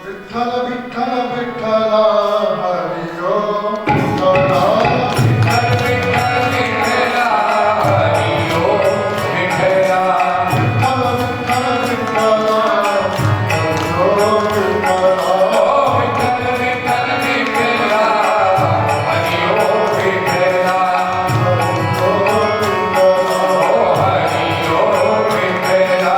विठ्ठल विठ्ठल विठ्ठल हरि ओम विठ्ठल विठ्ठल विठ्ठल विठ्ठला हरि ओम विठ्ठला विठ्ठल विठ्ठल विठ्ठल हरि ओम विठ्ठल विठ्ठल विठ्ठल विठ्ठला हरि ओम विठ्ठला हरि ओम विठ्ठला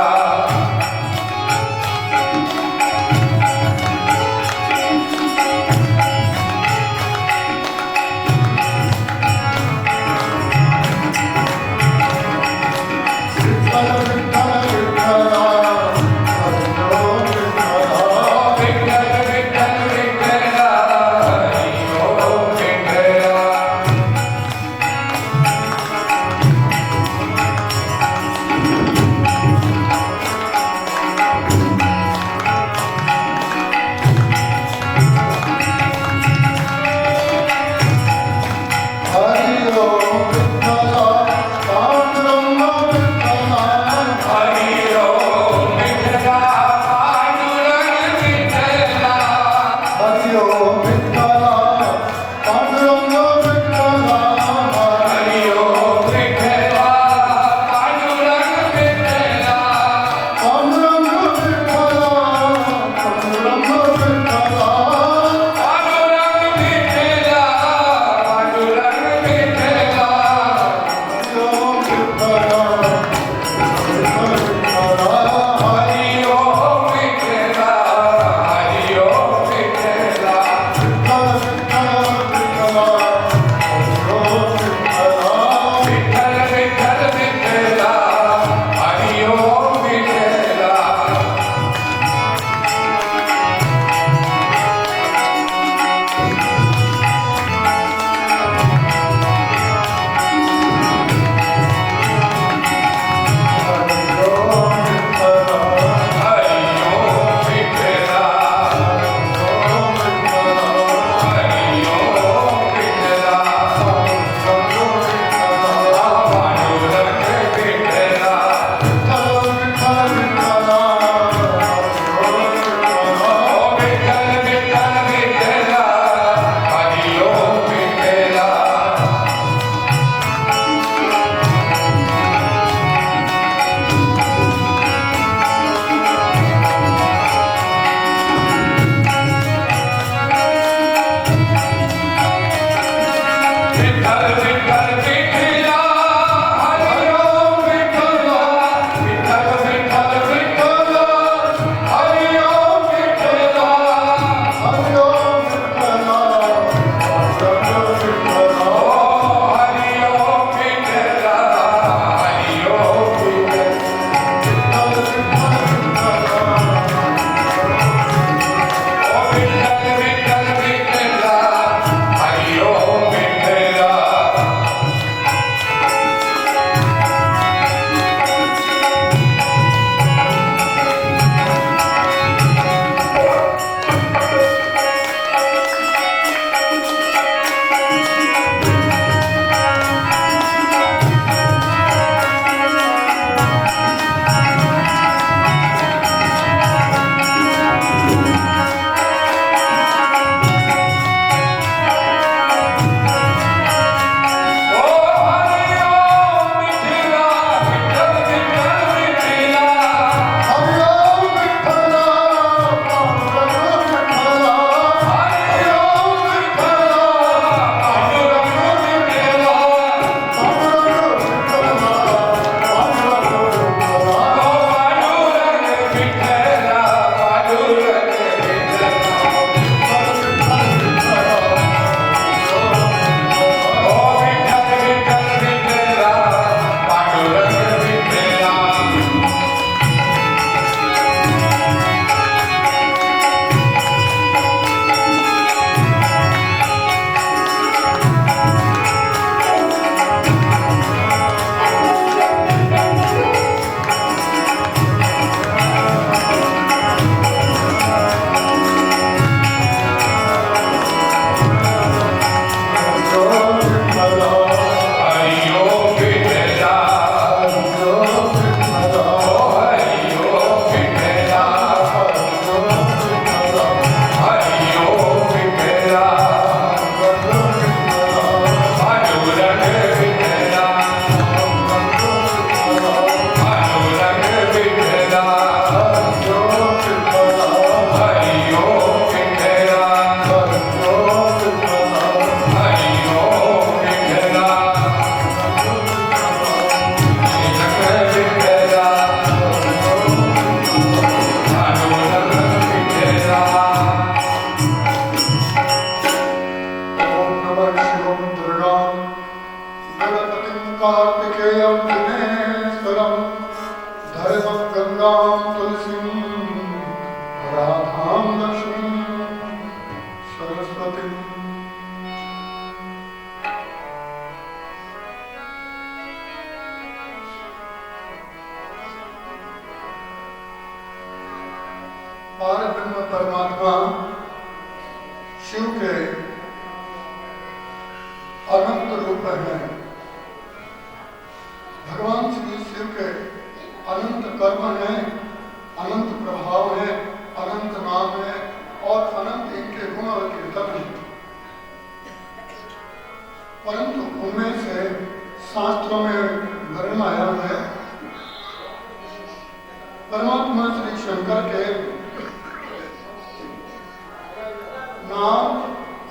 नाम,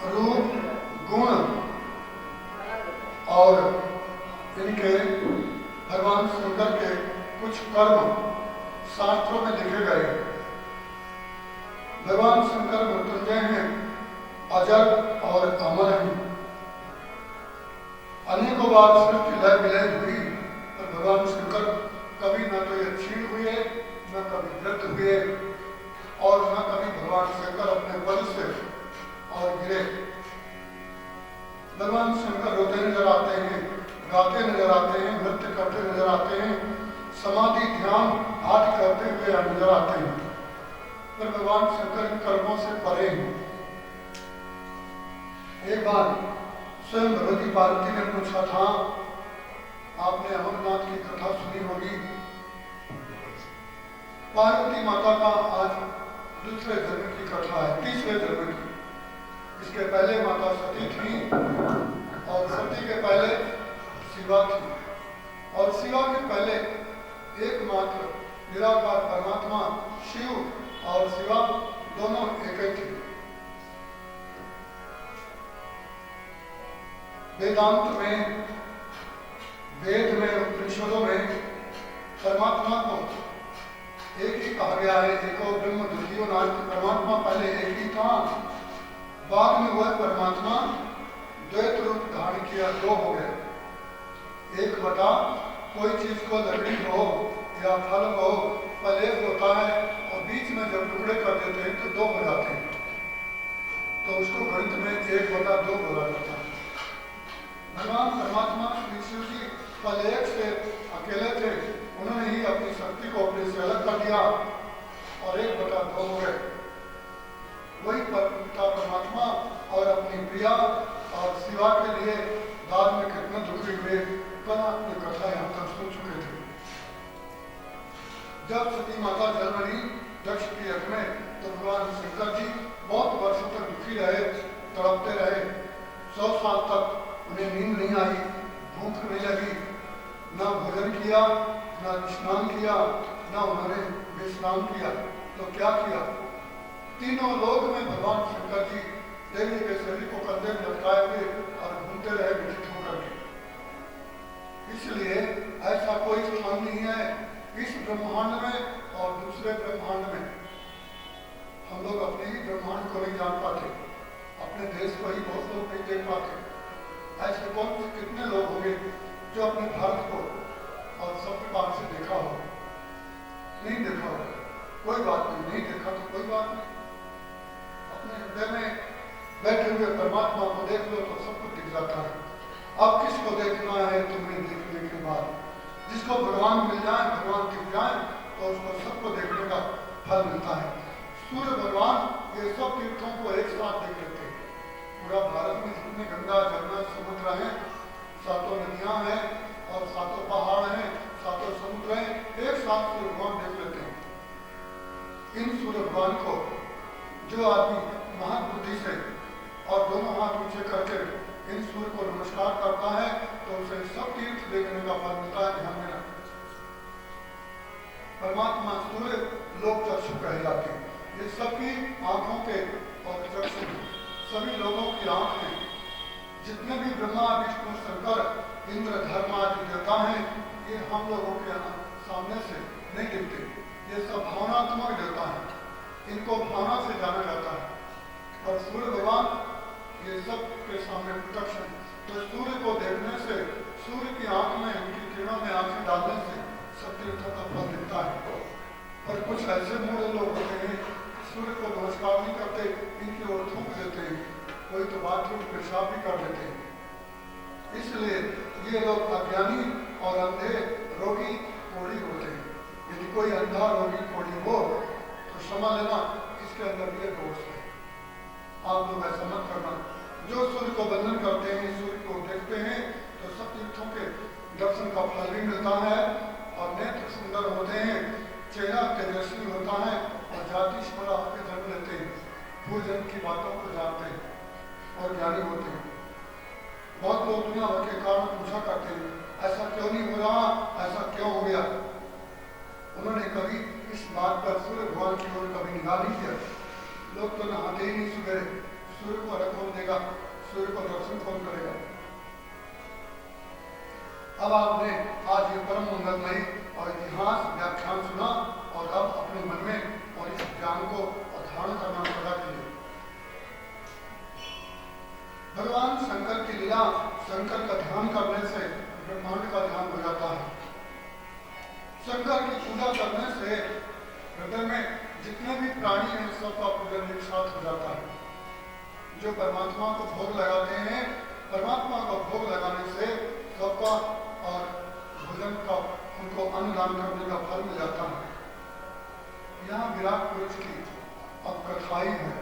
रूप, गुण और इनके भगवान शंकर के कुछ कर्म शास्त्रों में लिखे गए। भगवान शंकर मृत्युंजय हैं, अजर और अमर हैं। अनेकों बार सृष्टि लय विलय हुई, पर भगवान शंकर कभी न तो ये क्षीण हुए, न कभी वृद्ध हुए, और न कभी भगवान शंकर अपने बल से और गिरे। भगवान शंकर रोते नजर आते हैं, गाते नजर आते हैं, नृत्य करते नजर आते हैं, समाधि ध्यान आदि करते हुए नजर आते हैं, पर भगवान शंकर इन कर्मों से परे हैं। एक बार स्वयं भगवती पार्वती ने पूछा था, आपने अमरनाथ की कथा सुनी होगी। पार्वती माता का आज दूसरे जन्म की कथा है, तीसरे जन्म की। इसके पहले माता सती थी, और सती के पहले शिवा थी, और शिवा के पहले एकमात्र निराकार परमात्मा शिव और शिवा दोनों एक ही थे। वेदांत में, वेद में, उपनिषदों में परमात्मा को एक ही कहा गया है। एको ब्रह्म द्वितीयो नास्ति। परमात्मा पहले एक ही था, बाद में वह परमात्मा द्वैत रूप धारण किया, दो हो गए। एक बटा कोई चीज को लकड़ी हो या फल हो, पहले होता है और बीच में जब टुकड़े कर देते हैं तो दो हो जाते हैं, तो उसको गणित में 1/2 बोला जाता है। भगवान परमात्मा श्री शिव जी पहले एक से अकेले थे, उन्होंने ही अपनी शक्ति को अपने से अलग कर दिया और 1/2 हो गए। वही पिता परमात्मा और अपनी प्रिया और शिवा के लिए बाद में कितने दुखी हुए, पर अपनी कथा यहाँ तक सुन चुके थे। जब सती माता जन्म ली दक्ष की यज्ञ में, तो भगवान शंकर जी बहुत वर्षों तक दुखी रहे, तड़पते रहे। 100 साल तक उन्हें नींद नहीं आई, भूख नहीं लगी, ना भोजन किया, ना स्नान किया, ना उन्होंने विश्राम किया। तो क्या किया? तीनों लोक में भगवान शंकर जी देवी के शरीर को कंधे में लटकाए हुए और घूमते रहे विचित होकर के। इसलिए ऐसा कोई स्थान नहीं है इस ब्रह्मांड में और दूसरे ब्रह्मांड में। हम लोग अपने ही ब्रह्मांड को नहीं जान पाते, अपने देश को ही बहुत लोग नहीं देख पाते। ऐसे कौन कितने लोग होंगे जो अपने भारत को और सब पार से देखा हो? नहीं देखा हो, कोई बात नहीं, नहीं देखा तो कोई बात नहीं। अपने हृदय में बैठे हुए परमात्मा को देख लो तो सब कुछ दिख जाता है। अब किसको देखना है तुम्हें देखने के बाद? जिसको भगवान मिल जाए, भगवान दिख जाए, तो उसको सबको देखने का फल मिलता है। सूर्य भगवान ये सब तीर्थों को एक साथ देख लेते हैं। पूरा भारत में जितने गंगा जमुना समुद्र हैं, 7 नदियां हैं और 7 पहाड़ हैं, 7 समुद्र हैं, एक साथ सूर्य भगवान देख लेते हैं। इन सूर्य भगवान को जो आदमी महान बुद्धि से और दोनों हाथ ऊंचे करके इन सूर्य को नमस्कार करता है, तो उसे सब तीर्थ देखने का फल मिलता है। ध्यान देना, परमात्मा सूर्य लोक चक्षु कहे जाते हैं। ये सबकी आंखों के और चक्षु सभी लोगों की आंख में जितने भी ब्रह्मा विष्णु शंकर इंद्र धर्म आदि देवता हैं, ये हम लोगों के सामने से नहीं दिखते। ये सब भावनात्मक देवता हैं, इनको भावना से जाना जाता है। और सूर्य भगवान ये सब के सामने प्रत्यक्ष है। तो सूर्य को देखने से, सूर्य की आंख में, उनकी किरणों में आंखें डालने से सब तीर्थों का फल दिखता है। और कुछ ऐसे मूढ़ लोग होते हैं, सूर्य को नमस्कार नहीं करते, इनकी ओर थूक देते हैं, कोई तो बाथरूम पेशाब भी कर देते हैं। इसलिए ये लोग अज्ञानी और अंधे रोगी कोढ़ी होते हैं। यदि कोई अंधा रोगी कोढ़ी हो तो क्षमा लेना, इसके अंदर ये दोष है। आप लोग ऐसा मत करना। जो सूर्य को वंदन करते हैं, सूर्य को देखते हैं, तो सब तीर्थों के दर्शन का फल भी मिलता है और नेत्र सुंदर होते हैं, चेहरा तेजस्वी होता है और जाति स्मरण आपके जन्म लेते हैं, पूजन की बातों को जानते हैं और ज्ञानी होते हैं। बहुत लोग दुनिया भर के कारण पूछा करते हैं, ऐसा क्यों नहीं हो रहा, ऐसा क्यों हो गया? उन्होंने कभी इस बात पर सूर्य भगवान की ओर कभी निगाह नहीं किया। लोग तो नहाते ही नहीं सुबह, सूर्य को अर्घ कौन देगा, सूर्य को दर्शन कौन करेगा। अब आपने आज ये परम मंगलमयी और इतिहास व्याख्यान सुना और अब अपने मन में और इस ज्ञान को धारण करना सदा के लिए। भगवान शंकर की लीला, शंकर का ध्यान करने से ब्रह्मांड का ध्यान हो जाता है। शंकर की पूजा करने से हृदय में जितने भी प्राणी हैं सबका पूजन एक साथ हो जाता है। जो परमात्मा को भोग लगाते हैं, परमात्मा को भोग लगाने से सबका और भोजन का उनको अन्नदान करने का फल मिल जाता है। यहाँ विराट पुरुष की अब कथाई है।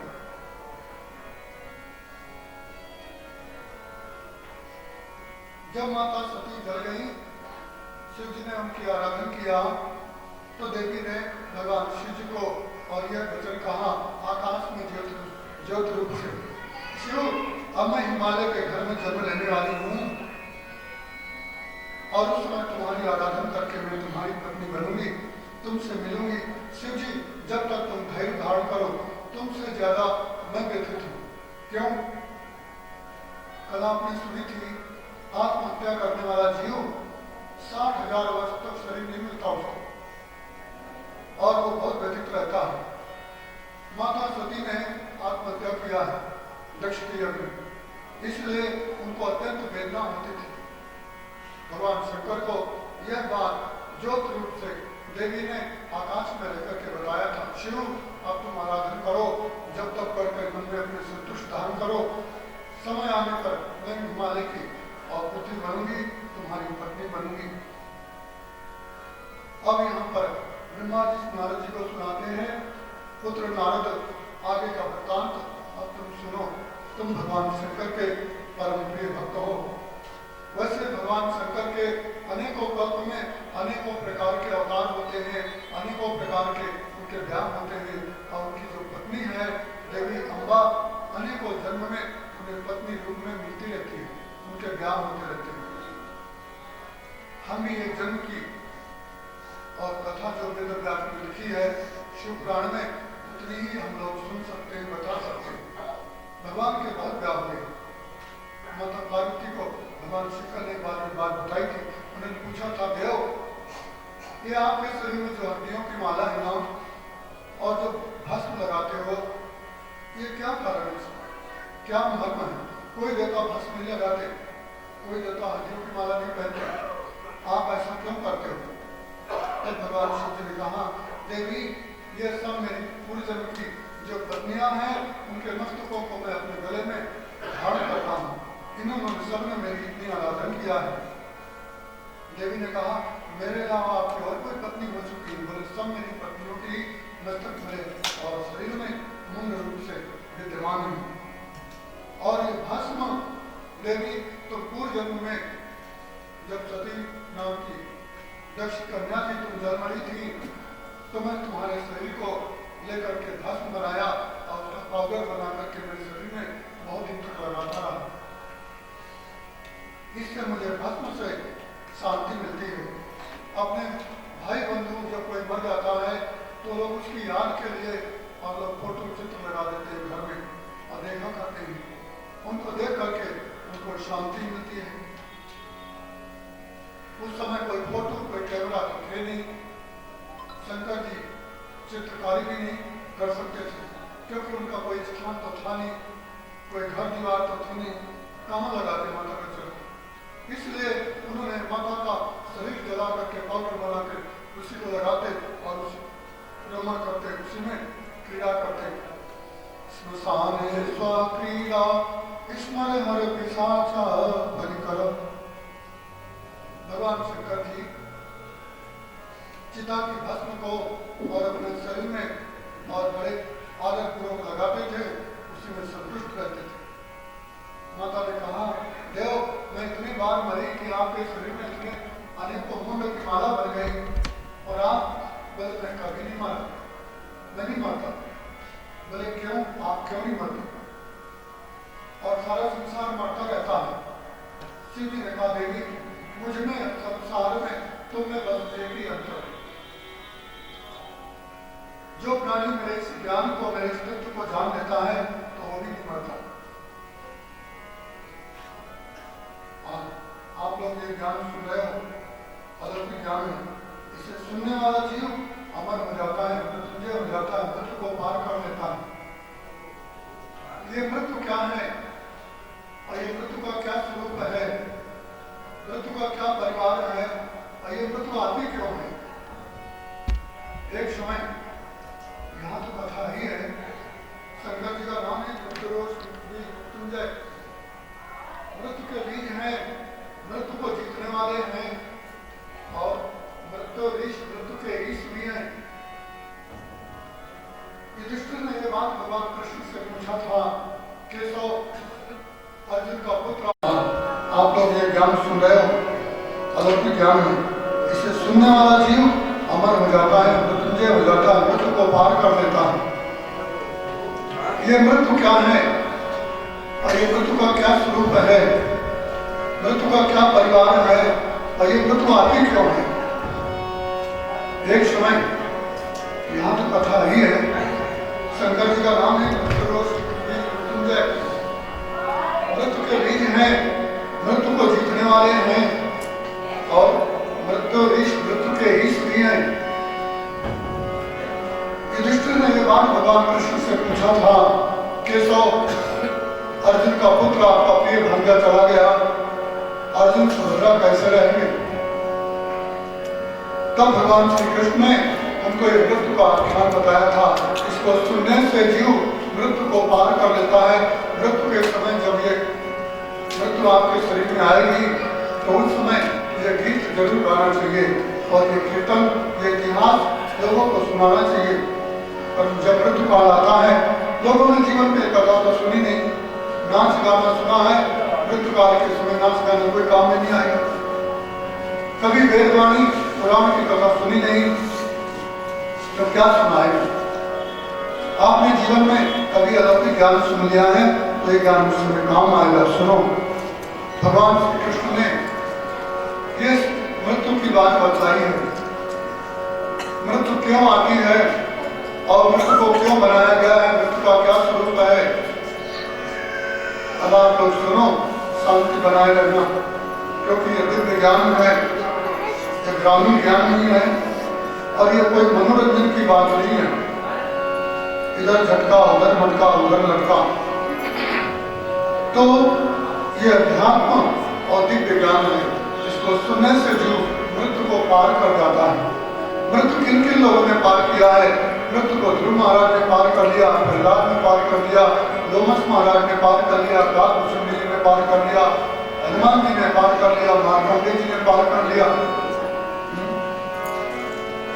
जब माता सती जल गई, शिव जी ने उनकी आराधना किया तो देवी ने भगवान शिव जी को और यह वचन कहा आकाश में ज्योत रूप से, शिव अब मैं हिमालय के घर में जन्म लेने वाली हूँ और उस समय तुम्हारी आराधना करके मैं तुम्हारी पत्नी बनूंगी, तुमसे मिलूंगी। शिव जी जब तक तुम धैर्य धारण करो, तुमसे ज्यादा मैं व्यथित हूँ। क्यों? कल आपने सुनी थी आत्महत्या करने वाला जीव 60,000 वर्ष तक शरीर नहीं मिलता उसको और वो बहुत व्यथित रहता है। माता सती ने आत्महत्या किया है दक्ष के यज्ञ में, इसलिए उनको अत्यंत वेदना होती थी। भगवान शंकर को यह बात ज्योत रूप से देवी ने आकाश में लेकर के बताया था, शिव अब तुम आराधना करो, जब तक करके मन में अपने संतुष्ट धारण करो, समय आने पर मैं हिमालय की और पुत्री बनूंगी, तुम्हारी पत्नी बनूंगी। अब यहाँ पर ब्रह्मा जी नारद जी को सुनाते हैं, पुत्र नारद आगे का वृत्तांत अब तुम सुनो। तुम भगवान शंकर के परम प्रिय भक्त हो। वैसे भगवान शंकर के अनेकों कल्प में अनेकों प्रकार के अवतार होते हैं, अनेकों प्रकार के उनके व्याह होते हैं और उनकी जो पत्नी है देवी अम्बा अनेकों जन्म में उन्हें पत्नी रूप में मिलती रहती है, उनके व्याह होते रहते हैं। हम भी एक जन्म की और कथा जो वेद व्यास में लिखी है शिव पुराण में, उतनी ही हम लोग सुन सकते हैं, बता सकते हैं। भगवान के बहुत व्याह हुए। माता पार्वती को भगवान शंकर ने एक बात बताई थी। उन्होंने पूछा था, देव ये आपके शरीर में जो हड्डियों की माला है ना और जो भस्म लगाते हो, ये क्या कारण है, क्या मर्म है? कोई देवता भस्म नहीं लगाते, कोई देवता हड्डियों की माला नहीं पहनते, आप ऐसा क्यों करते हो? तब भगवान शिव जी ने कहा, देवी ये सब मेरी पूर्व जन्म की जो पत्नियां हैं उनके मस्तकों को मैं अपने गले में धारण करता हूँ, इन्होंने सबने मेरी इतनी आराधना किया है। देवी ने कहा, मेरे अलावा आपकी और कोई पत्नी हो चुकी है? बोले, सब मेरी पत्नियों की मस्तक मेरे और शरीर में मूल रूप से विद्यमान है। और ये भस्म देवी तो पूर्व जन्म में जब सती नाम की दक्ष कन्या थी, तुम जन्म रही थी, तो मैं तुम्हारे शरीर को लेकर के भस्म बनाया और उसका पाउडर बना करके मेरे शरीर में बहुत दिन तक लगाता रहा। इससे मुझे भस्म से शांति मिलती है। अपने भाई बंधु जब कोई मर जाता है तो लोग उसकी याद के लिए और लोग फोटो चित्र लगा देते हैं घर में और देखा करते हैं, उनको देख करके उनको शांति मिलती है। उस समय कोई फोटो कोई कैमरा तो थे नहीं, शंकर जी चित्रकारी भी नहीं कर सकते थे क्योंकि उनका कोई स्थान तो था नहीं, कोई घर दीवार तो थी नहीं, कहाँ लगाते माता का चित्र। इसलिए उन्होंने माता का शरीर जला करके पाउडर बना के उसी को लगाते और उस रमण करते, उसी में क्रीड़ा करते। स्मशाने स्वक्रीड़ा स्मर हर पिशाचा परिकर। भगवान शंकर जी चिता की भस्म को और अपने शरीर में और बड़े आदर पूर्वक लगाते थे, उसी में संतुष्ट रहते थे। माता ने कहा, देव मैं इतनी बार मरी कि आपके शरीर में इतने अनेकों मुंड की माला बन गई और आप बोले मैं कभी नहीं मरा, मैं नहीं मरता। बोले क्यों, आप क्यों नहीं मरते? और सारा संसार मरता रहता है। शिव जी ने कहा, देवी मुझ में संसार में तुम में बस एक ही अंतर है। जो प्राणी मेरे इस ज्ञान को, मेरे इस तत्व को जान लेता है तो वो भी नहीं मरता। ज्ञान है। इसे सुनने वाला जीव अमर हो जाता है, मृत्युंजय हो जाता है, मृत्यु को पार कर लेता है। ये मृत्यु क्या है और ये मृत्यु का क्या स्वरूप है, मृत्यु का क्या परिवार है और ये मृत्यु आती क्यों है। एक समय यहाँ तो कथा ही है, शंकर जी का नाम है मृत्युंजय। मृत्यु के बीज हैं, मृत्यु को जीतने वाले हैं और मृत्यु के ईश भी हैं। युधिष्ठिर ने ये बात भगवान कृष्ण से पूछा था, केशव अर्जुन का पुत्र, आप लोग ये ज्ञान सुन रहे हो, अलौकिक ज्ञान है। इसे सुनने वाला जीव अमर हो जाता है, मृत्युंजय हो जाता है, मृत्यु को पार कर लेता है। ये मृत्यु क्या है और ये मृत्यु का क्या स्वरूप है, मृत्यु का क्या परिवार है और ये मृत्यु आती क्यों है। एक समय यहाँ तो कथा ही है, शंकर जी का नाम है मृत्युंजय। मृत्यु के बीज हैं, मृत्यु को जीतने वाले हैं और मृत्यु के ईश भी हैं। युधिष्ठिर ने ये बात भगवान कृष्ण से पूछा था, केशव अर्जुन का पुत्र आपका प्रिय भांजा चला गया, अर्जुन सुभद्रा कैसे रहेंगे। तब भगवान श्री कृष्ण ने उनको ये मृत्यु का आख्यान बताया था। इसको सुनने से जीव मृत्यु को पार कर लेता है। मृत्यु के समय जब ये मृत्यु आपके शरीर में आएगी तो उस समय ये गीत जरूर गाना चाहिए और ये कीर्तन, ये इतिहास लोगों को सुनाना चाहिए। और जब मृत्यु काल आता है, लोगों ने जीवन में कथा तो सुनी नहीं, नाच गाना सुना है, मृत्यु काल के समय नाच गाना कोई काम में नहीं आएगा। कभी वेदवाणी पुराण की कथा सुनी नहीं तो क्या सुनाएगा। आपने जीवन में कभी अलौकिक ज्ञान सुन लिया है तो ये ज्ञान उसमें काम आएगा। सुनो, भगवान श्री कृष्ण ने ये मृत्यु की बात बताई है, मृत्यु क्यों आती है और मृत्यु को क्यों बनाया गया है, मृत्यु का क्या स्वरूप है। अब आप लोग सुनो, शांति बनाए रखना, क्योंकि ये दिव्य ज्ञान है, ये ग्रामीण ज्ञान नहीं है और ये कोई मनोरंजन की बात नहीं है। इधर झटका, उधर मटका, उधर लटका। तो ये अध्यात्म और दिव्य ज्ञान है, इसको सुनने से जो मृत्यु को पार कर जाता है। मृत्यु किन किन लोगों ने पार किया है। मृत्यु को ध्रुव महाराज ने पार कर लिया, प्रहलाद ने पार कर लिया, लोमस महाराज ने पार कर लिया, काकभूषण जी ने पार कर लिया, हनुमान जी ने पार कर लिया, मार्कंडे जी ने पार कर लिया।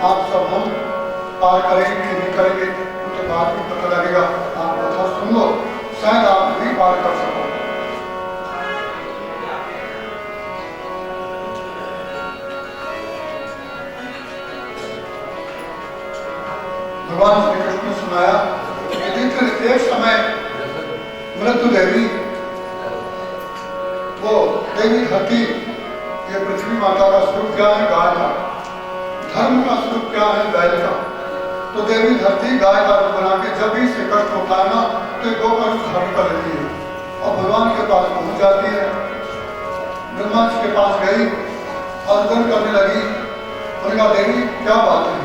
आप सब हम पार करेंगे कि नहीं करेंगे तो बाद में पता लगेगा। आप कथा सुन लो, शायद आप भी पार कर सको। भगवान श्री कृष्ण ने सुनाया कि एक समय मृत्यु देवी, वो देवी धरती, ये पृथ्वी माता का स्वरूप क्या है, गाय का। धर्म का स्वरूप क्या है, बैल का। तो देवी धरती गाय का रूप बना के जब भी इसे कष्ट होता है ना तो गौ कष्ट धारण कर लेती है और भगवान के पास पहुंच जाती है। ब्रह्मा जी के पास गई और अर्जन करने लगी। उन्होंने कहा, देवी क्या बात है।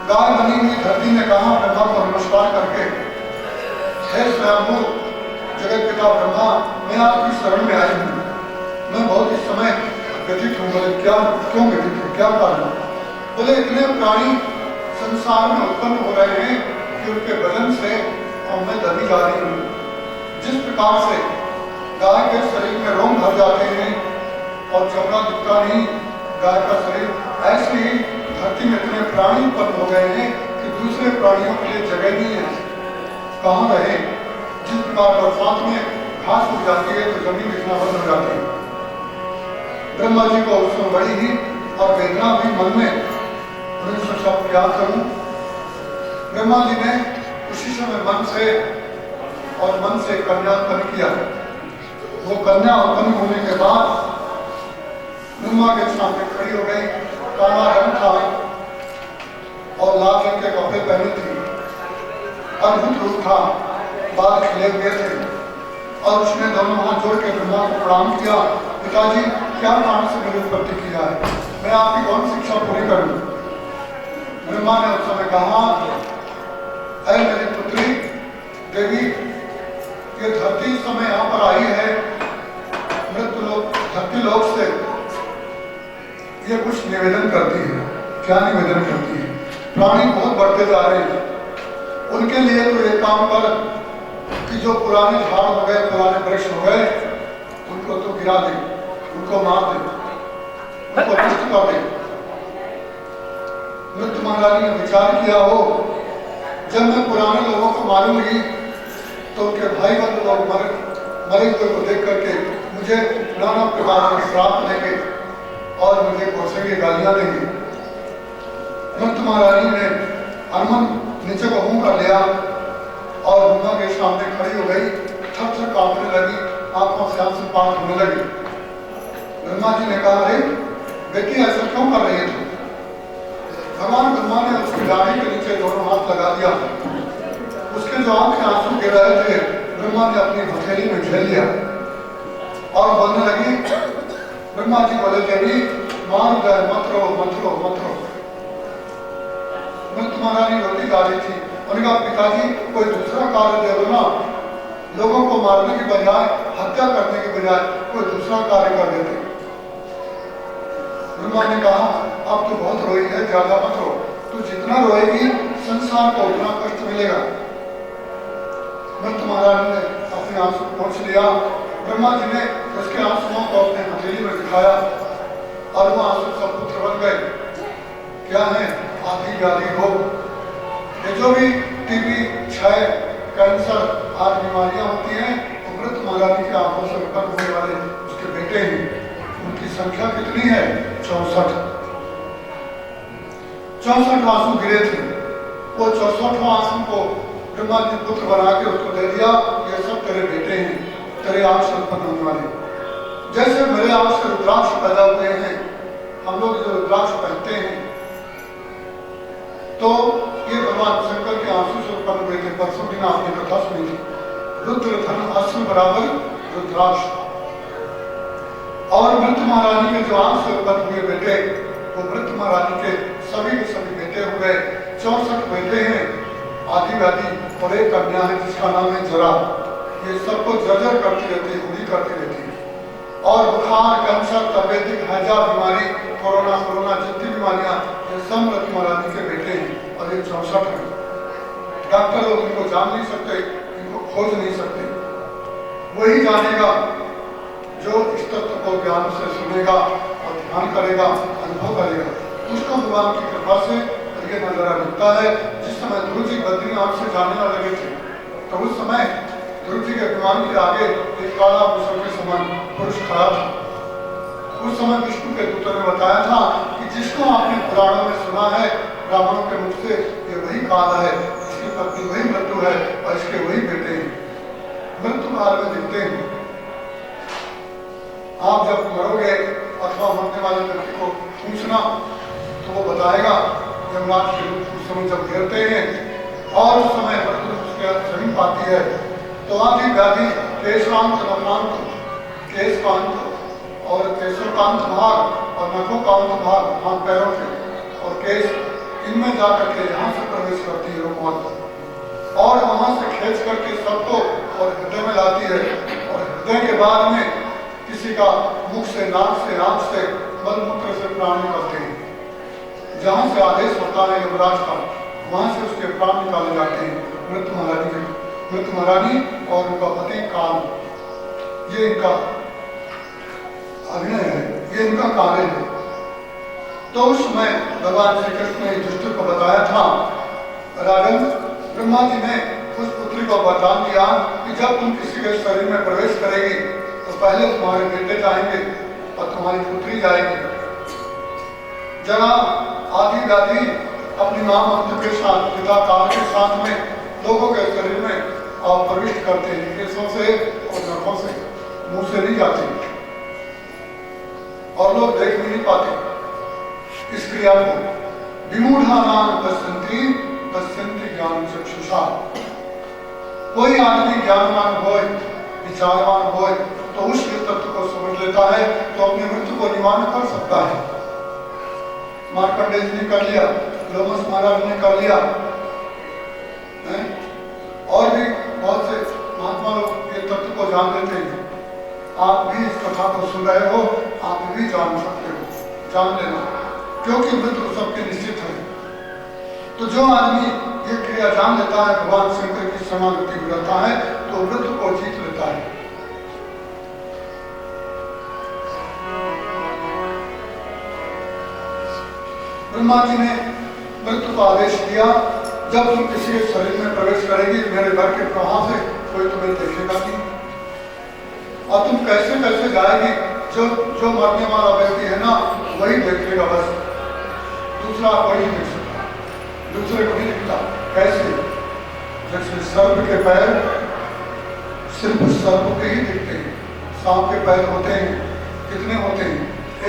गाय बनी हुई धरती ने कहा ब्रह्मा को नमस्कार करके, हे स्वयंभू जगत पिता ब्रह्मा, मैं आपकी शरण में आई हूँ। मैं बहुत इस समय व्यतीत हूँ। बोले क्या, क्यों व्यतीत है, क्या कारण। बोले इतने प्राणी संसार में उत्पन्न हो रहे हैं कि उनके वजन से और मैं दबी जा रही हूँ। जिस प्रकार से गाय के शरीर में रोम भर जाते हैं और चमड़ा दिखता नहीं गाय का शरीर, ऐसे ही धरती में इतने प्राणी उत्पन्न हो गए हैं कि दूसरे प्राणियों के लिए जगह नहीं है, कहाँ रहे। जिस प्रकार बरसात में घास उग जाती है तो जमीन दिखना बंद हो जाती है। ब्रह्मा जी को उसमें बड़ी ही और वेदना भी मन में। उन्होंने सोचा क्या करूं। ब्रह्मा जी ने उसी समय मन से कन्या उत्पन्न किया। वो कन्या उत्पन्न होने के बाद ब्रह्मा के सामने खड़ी हो गई। काला रंग था और लाल रंग के कपड़े पहने थे, अद्भुत रूप था, बाल खिले हुए थे और उसने दोनों हाथ जोड़ के ब्रह्मा को प्रणाम किया। पिताजी क्या कारण से मेरी उत्पत्ति किया है। मैं आपकी कौन शिक्षा पूरी करूं? ब्रह्मा ने उस समय कहा, ऐ मेरी पुत्री देवी, ये धरती इस समय यहाँ पर आई है मृत्यु लोक, धरती लोक से, ये कुछ निवेदन करती है। क्या निवेदन करती है? प्राणी बहुत बढ़ते जा रहे हैं, उनके लिए तो ये काम कर कि जो पुराने झाड़ हो गए, पुराने वृक्ष हो गए, उनको तो गिरा दे, उनको मार दे, उनको नष्ट कर दे। मृत्यु महारानी ने विचार किया हो, जब मैं पुराने लोगों को मारूंगी तो उनके भाई बंधु लोग मरे हुए को देख करके मुझे नाना प्रकार के श्राप देंगे और मुझे कोसेंगे, गालियां देंगे। मृत्यु महारानी ने हनुमान नीचे को मुंह कर लिया और ब्रह्मा के सामने खड़ी हो गई, थर थर कांपने लगी, आंखों से आंसुपात होने लगी। ब्रह्मा जी ने कहा, अरे बेटी ऐसा क्यों कर रही है तू? भगवान ब्रह्मा ने उसकी दाढ़ी के नीचे दोनों हाथ लगा दिया, उसके जो आंख के आंसू गिर रहे थे ब्रह्मा ने अपनी हथेली में झेल लिया और बोलने लगी। ब्रह्मा जी बोले, देवी मार गए, मत रो मत रो मत रो। मृत्यु महारानी रोटी गा रही थी, उन्होंने कहा, पिताजी कोई दूसरा कार्य दे दो ना, लोगों को मारने की बजाय, हत्या करने की बजाय कोई दूसरा कार्य कर देते। ब्रह्मा ने कहा, अब तो बहुत रोई है, ज्यादा मत रो, तू जितना रोएगी संसार को उतना कष्ट मिलेगा। मृत्यु महारानी ने अपने आंसू पोंछ लिया, ब्रह्मा जी ने उसके आंसुओं को अपने हथेली में दिखाया और वो आंसू सब पुत्र बन गए। क्या है? आदि व्याधि रोग, ये जो भी टीबी, क्षय, कैंसर आदि बीमारियां होती हैं, वो मृत्यु महारानी के आंखों से उत्पन्न होने वाले उसके बेटे हैं। उनकी संख्या कितनी है? 64। 64 आंसू गिरे थे। वो 64 आंसू को ब्रह्मा जी ने पुत्र बना के उसको दे दिया, ये सब तेरे बेटे हैं, तेरे आंख से उत्पन्न होने वाले। जैसे मेरे आंख से रुद्राक्ष पैदा हुए हैं, हम लोग जो रुद्राक्ष पहनते हैं, तो ये भगवान शंकर के आंसू से उत्पन्न हुए थे। परसों दिन आपने कथा सुनी थी, रुद्र धन अश्व बराबर रुद्राक्ष। और मृत्यु महारानी के जो आंख से उत्पन्न हुए बेटे, वो मृत्यु महारानी के सभी बेटे हो गए। 64 बेटे हैं, आदि व्याधि, और एक कन्या है जिसका नाम है जरा। ये सबको जर्जर करती रहती है, बुरी करती रहती है। और बुखार, कैंसर, तपेदिक, हैजा बीमारी, कोरोना जितनी बीमारियां, ये सब मृत्यु महारानी के बेटे हैं और ये 64 हैं। डॉक्टर लोग इनको जान नहीं सकते, इनको खोज नहीं सकते। वही जानेगा जो इस तत्व को ज्ञान से सुनेगा और ध्यान करेगा, अनुभव करेगा। उसको भगवान की कृपा से ये नजारा मिलता है। जिस समय ध्रुव जी बद्रीनाथ से जाने लगे थे, तो उस समय ध्रुव जी के विमान के आगे एक काला मुसल के समान पुरुष खड़ा था। उस समय विष्णु के दूतों ने बताया था कि जिसको आपने पुराणों में सुना है ब्राह्मणों के मुख से, ये वही काल है, इसकी पत्नी वही मृत्यु है और इसके वही बेटे हैं। मृत्यु काल में दिखते हैं। आप जब मरोगे अथवा मरने वाले व्यक्ति को पूछना तो वो बताएगा, यमराज के रूप उस समय जब घेरते हैं और उस समय मृत्यु उसके समीप आती है, तो आदि व्याधि, केशांत, नखांत, केशकांत और केशकांत भाग और नखोकांत भाग, हाथ पैरों के और केश, इनमें जाकर के यहाँ से प्रवेश करती है रोगवत और वहां से खींच करके सबको और हृदय में लाती है। और हृदय के बाद में किसी का मुख से, नाक से, आंख से, मलमूत्र से प्राण निकलते हैं। जहां से आदेश होता है यमराज का, वहां से उसके प्राण निकाले जाते हैं। मृत्यु महारानी और उनका पति काल, ये इनका अभिनय है, ये इनका कार्य है। तो उस समय भगवान श्री कृष्ण ने युधिष्ठिर को बताया था, राजन, ब्रह्मा जी ने उस पुत्री को वरदान दिया कि जब तुम किसी के शरीर में प्रवेश करेगी तो पहले तुम्हारे बेटे जाएंगे और तुम्हारी पुत्री जाएगी। जरा आदि व्याधि अपनी मां मंत्र के साथ, पिता काल के साथ में लोगों के शरीर में और प्रविष्ट करते हैं, केशों से और नखों से, मुंह से नहीं जाते और लोग देख भी नहीं पाते इस क्रिया को। विमूढ़ानां पश्यन्ति ज्ञान चक्षुषा। कोई आदमी ज्ञानवान होए, विचारवान होए तो उस तत्व को समझ लेता है, तो अपनी मृत्यु को निवारण कर सकता है। मार्कंडेय जी ने कर लिया, लोमस महाराज ने कर लिया, और भी बहुत से महात्मा लोग ये तत्व को जान लेते हैं। आप भी इस कथा को सुन रहे हो, आप भी जान सकते हो, जान लेना, क्योंकि मृत्यु सबके निश्चित है। तो जो आदमी ये क्रिया जान लेता है, भगवान शंकर की शरणागति में रहता है, तो मृत्यु को जीत लेता है। ब्रह्मा जी ने मृत्यु का आदेश दिया, जब तुम किसी शरीर में प्रवेश करेगी, मेरे घर के प्रभाव से कोई तुम्हें देखेगा नहीं, और तुम कैसे कैसे जाएगी, जो मरने वाला व्यक्ति है ना, वही देखेगा बस, दूसरा कोई नहीं देख सकता, दूसरे को नहीं दिखता। कैसे? जैसे सर्प के पैर सिर्फ सर्प के ही दिखते हैं, सांप के पैर होते हैं, कितने होते हैं?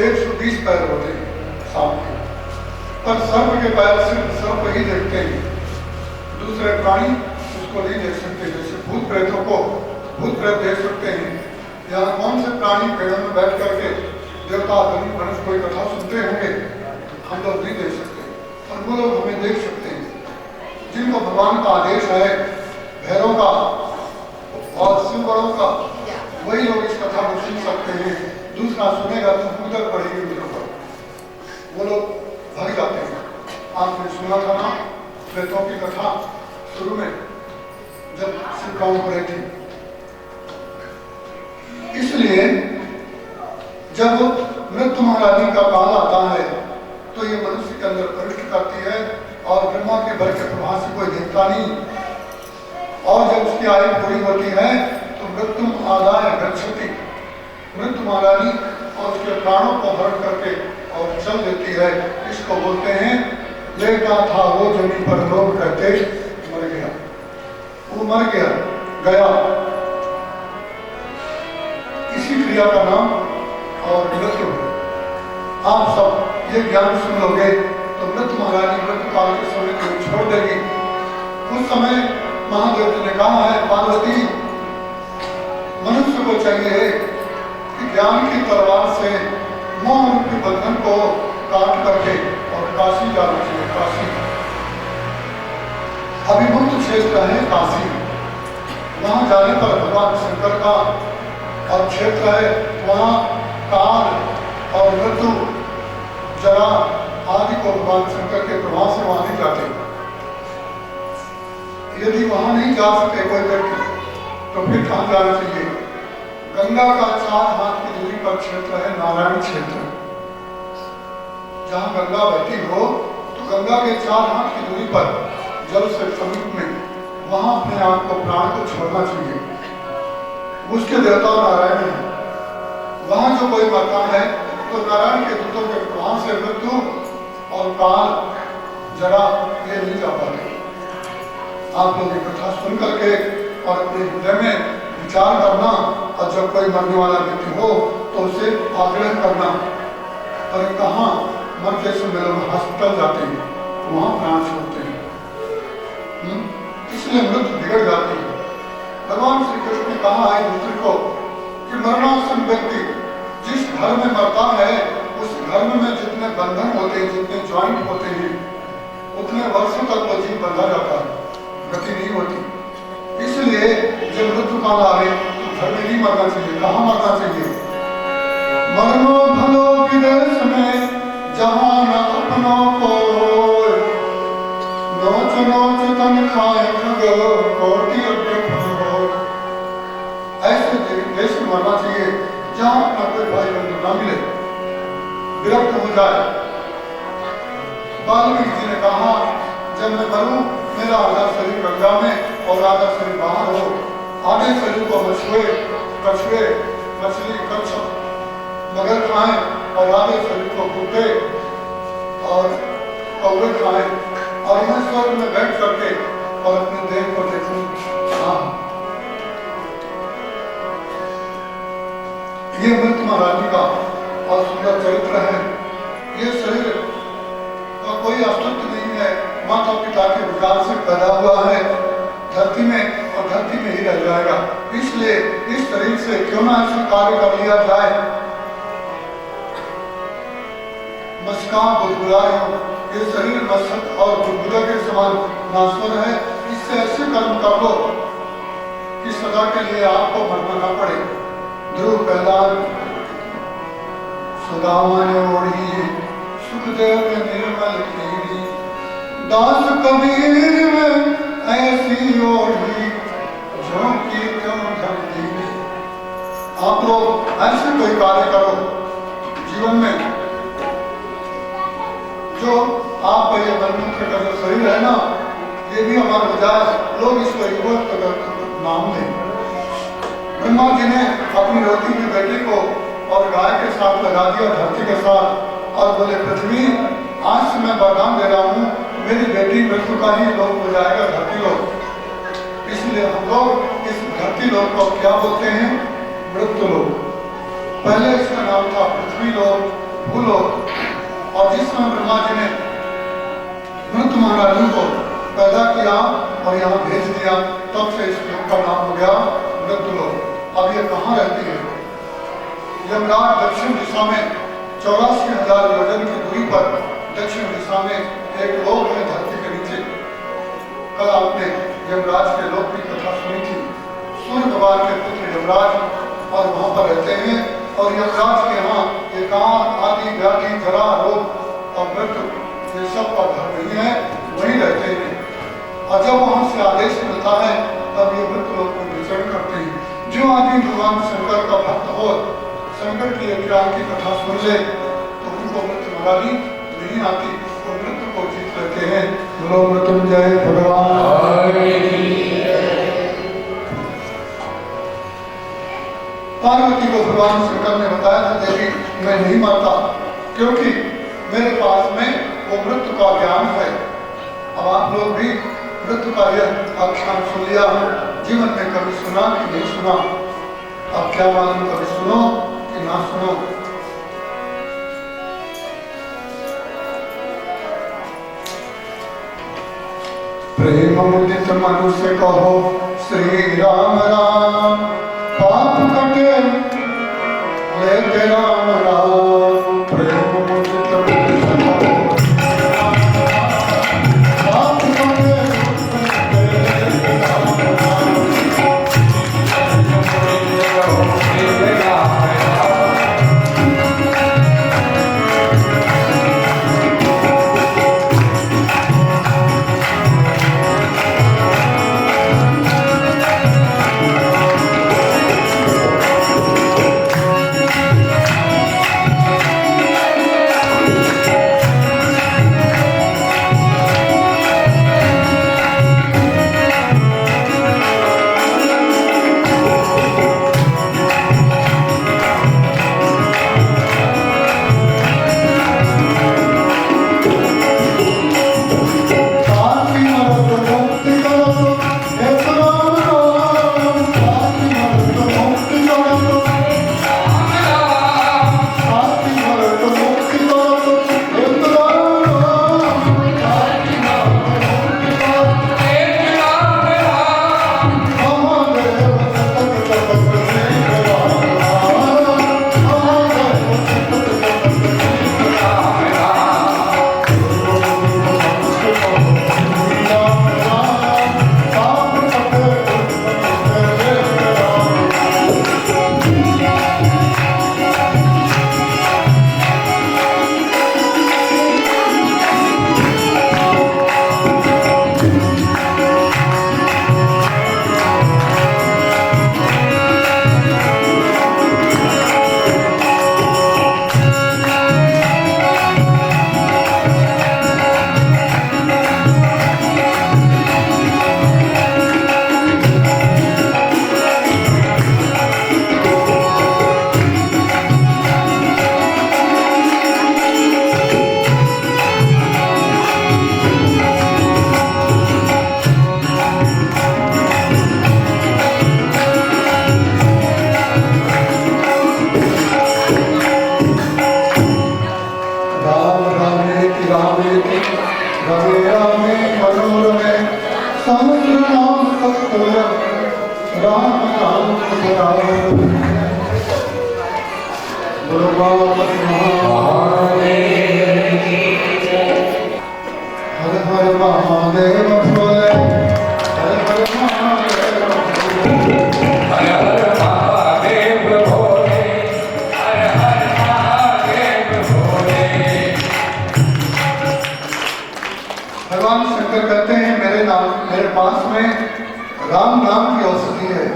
120 पैर होते हैं सांप के, पर सर्प के पैर सिर्फ सर्प ही देखते हैं, दूसरे प्राणी उसको नहीं देख सकते। जैसे भूत प्रेतों को भूत प्रेत देख सकते हैं, यहाँ कौन से प्राणी पेड़ों में बैठ करके देवता धनी मनुष्य कोई कथा सुनते होंगे, हम लोग नहीं देख सकते, और वो लोग हमें देख सकते हैं। जिनको भगवान का आदेश है, भैरव का और शिवगणों का, वही लोग इस कथा को सुन सकते हैं। दूसरा सुनेगा तो कूदर पड़ेगी उनके ऊपर, वो लोग भाग जाते हैं। आपने सुना था ना प्रेतों की कथा शुरू में, जब शिव काम पड़े थे। इसलिए जब मृत्यु महारानी का काल आता है, तो ये मनुष्य के अंदर प्रविष्ट करती है, और ब्रह्मा के बल के प्रभाव से कोई देखता नहीं, और जब उसकी आयु पूरी होती है, तो मृत्यु आदाय गच्छति, मृत्यु महारानी और उसके प्राणों को हरण करके और चल देती है। इसको बोलते हैं लेटा था वो जमीन पर, लोग कहते मर गया, वो मर गया, गया। इसी क्रिया का नाम और मृत्यु। आप सब ये ज्ञान सुन लोगे तो मृत्यु महारानी मृत्यु काल के समय को छोड़ देगी। उस समय महादेव जी ने कहा है, पार्वती मनुष्य को चाहिए कि ज्ञान की तलवार से मोह रूपी बंधन को काट करके और काशी जाना चाहिए। काशी अभिमुक्त क्षेत्र है काशी, वहां जाने पर भगवान शंकर का और क्षेत्र है, वहां काल और मृत्यु जरा आदि को भगवान शंकर के प्रभाव से वहां नहीं जाते। यदि वहां नहीं जा सके कोई व्यक्ति, तो फिर कहां जाना चाहिए? गंगा का 4 हाथ की दूरी पर क्षेत्र है नारायण क्षेत्र। जहां गंगा बहती हो, तो गंगा के 4 हाथ की दूरी पर जल से समीप में, वहां अपने आप को प्राण को छोड़ना चाहिए। उसके देवता नारायण है, वहां जो कोई मरता है तो नारायण के दूतों के प्रभाव से मृत्यु और काल जरा ये नहीं जा पाते। आप लोग ये कथा सुन करके और अपने हृदय में विचार करना, और जब कोई मरने वाला व्यक्ति हो तो उसे आग्रह करना। और कहाँ मरते समय लोग हॉस्पिटल जाते हैं, वहां प्राण छोड़ते हैं, इसलिए मृत्यु बिगड़ जाती है। भगवान श्री कृष्ण ने कहा है दूसरे को कि मरणासन व्यक्ति जिस घर में मरता है, उस घर में जितने बंधन होते हैं, जितने ज्वाइंट होते हैं, उतने वर्षों तक वो जीव बंधा जाता है, गति नहीं होती। इसलिए जब मृत्यु काल आवे तो घर में नहीं मरना चाहिए। कहाँ मरना चाहिए? मरनो भलो विदेश में, जहाँ न अपनों को नोच नोच तन खाए खगो कोटि हो। ऐसे देश में मरना चाहिए जहाँ अपना कोई भाई बंधु न मिले, विरक्त हो जाए। वाल्मीकि जी ने कहा, जब मैं मरूं मेरा आधा शरीर गंगा में और आधा शरीर बाहर हो, आधे शरीर को मछुए कछुए मछली कच्छ मगर खाएं, और आधे शरीर को कुत्ते और कौवे खाएं, और मैं स्वर्ग में बैठ करके और अपने देह को देखूं। ये मृत्यु महारानी का और सुंदर चरित्र है। ये शरीर का कोई अस्तित्व नहीं है, माता पिता के विकार से पैदा हुआ है धरती में, और धरती में ही रह जाएगा। इसलिए इस शरीर से क्यों ना ऐसा कार्य कर लिया जाए। मुस्कान बुलबुलाए हो, ये शरीर मस्तक और बुलबुला के समान नासुर है। इससे ऐसे कर्म कर लो कि सदा के लिए आपको मरना न पड़े। ध्रुव प्रहलाद सुदामा ने ओढ़ी, सुखदेव ने निर्मल कीरी, दास कबीर में ऐसी ओढ़ी, जो की क्यों धरती में। आप लोग ऐसे कोई कार्य करो जीवन में जो आपका ये मनमुख का जो शरीर है ना, ये भी हमारे बजाय लोग इसको एक नाम दें। ब्रह्मा जी ने अपनी रोटी की बेटी को और गाय के साथ लगा दिया, धरती के साथ, और बोले पृथ्वी आज से मैं वरदान दे रहा हूँ, मेरी बेटी मृत्यु का ही लोक हो जाएगा, धरती लोक। इसलिए हम लोग इस धरती लोक को क्या बोलते हैं? मृत्यु लोक। पहले इसका नाम था पृथ्वी लोक, भूलोक। और जिस समय ब्रह्मा जी ने मृत्यु महाराजों को पैदा किया और यहाँ भेज दिया, तब से इस लोक का नाम हो गया मृत्यु लोक। अब ये कहाँ रहती है? यमराज दक्षिण दिशा में 84,000 योजन की दूरी पर दक्षिण दिशा में एक लोक है धरती के नीचे। कल आपने यमराज के लोक की कथा सुनी थी। सूर्य भगवान के पुत्र यमराज और वहां पर रहते हैं, और यमराज के यहाँ एकांत आदि व्याधि जरा रोग और मृत्यु ये सब का घर नहीं है, वहीं रहते हैं। और जब वहां से आदेश मिलता है तब ये मृत्यु लोक में विचरण करते हैं। जो आदमी भगवान शंकर का भक्त हो, शंकर की अज्ञान की कथा सुन ले, तो उनको मृत्यु महारानी नहीं आती, वो मृत्यु को जीत लेते हैं। बोलो मृत्युंजय भगवान। पार्वती को भगवान शंकर ने बताया था, देवी मैं नहीं मरता, क्योंकि मेरे पास में वो मृत्यु का ज्ञान है। अब आप लोग भी मृत्यु का यह आख्यान सुन लिया, जीवन में कभी सुना कि नहीं सुना? अब क्या मालूम कभी सुनो कि ना सुनो। प्रेम मुदित मनुष्य कहो श्री राम राम, पाप कटे लेके राम राम। प्रेम मुदित मनुष्य कहो पाप कटे लेके राम राम। महादेव। हर महादेव बोले, हर हर महादेव बोले। हर हर महादेव भोले, हर हर महादेव भोले। भगवान शंकर कहते हैं मेरे पास में राम नाम की औषधि है,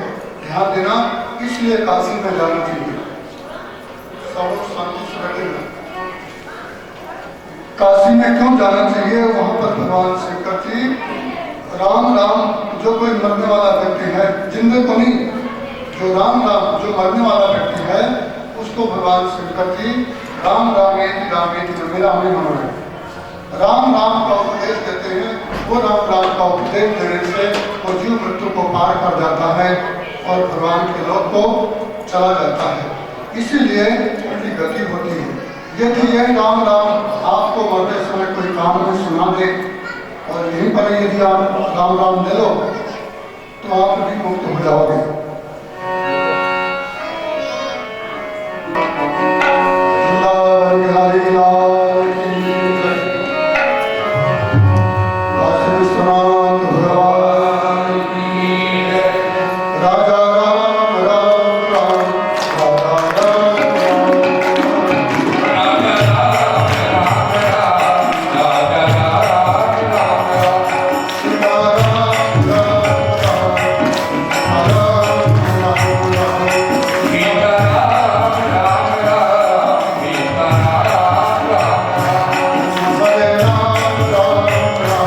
ध्यान देना, इसलिए काशी में जाना चाहिए। सब शांति से बैठेगा। काशी में क्यों जाना चाहिए? वहां पर भगवान शंकर जी राम राम, जो कोई मरने वाला व्यक्ति है, जिंदे को नहीं, जो राम राम जो मरने वाला व्यक्ति है, उसको भगवान शंकर जी राम रामेति मेरा हमें मनो है, राम राम का उपदेश देते हैं। वो राम राम का उपदेश देने से वो जीव मृत्यु को पार कर जाता है और भगवान के लोक को चला जाता है, इसीलिए उनकी गति होती है। यदि यह राम राम आपको मरते समय कोई काम में सुना दे और यहीं पर यदि आप राम राम दे लो तो आप भी मुक्त हो जाओगे। बिहारी लाल की जय। काशी विश्वनाथ भगवान की जय। राजा राम राम राम, राजा राम सीता राम राम राम, हरे राम राम राम,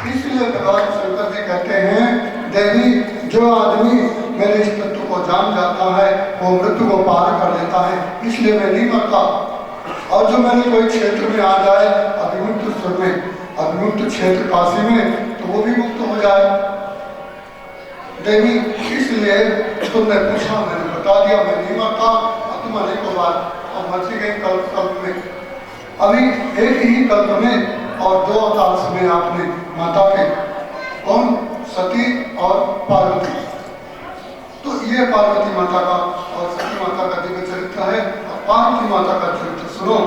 इसलिए भगवान शंकर जी कहते हैं, देवी जो आदमी मेरे इस तत्व को जान जाता है वो मृत्यु को पार कर लेता है, इसलिए मैं नहीं मरता। और जो मेरे कोई क्षेत्र में आ जाए अभिमुक्त स्वर में, अभिमुक्त क्षेत्र काशी में, तो वो भी मुक्त हो जाए। देवी इसलिए तुमने पूछा, मैंने बता दिया, मैं नहीं मरता। और तुम अनेकों बार और मरती गई कल्प में, अभी एक ही कल्प में और 2 अवतार समय आपने माता के, कौन? सती और पार्वती। तो ये पार्वती माता का और सती माता का दिव्य चरित्र है। और पार्वती माता का चरित्र सुनो।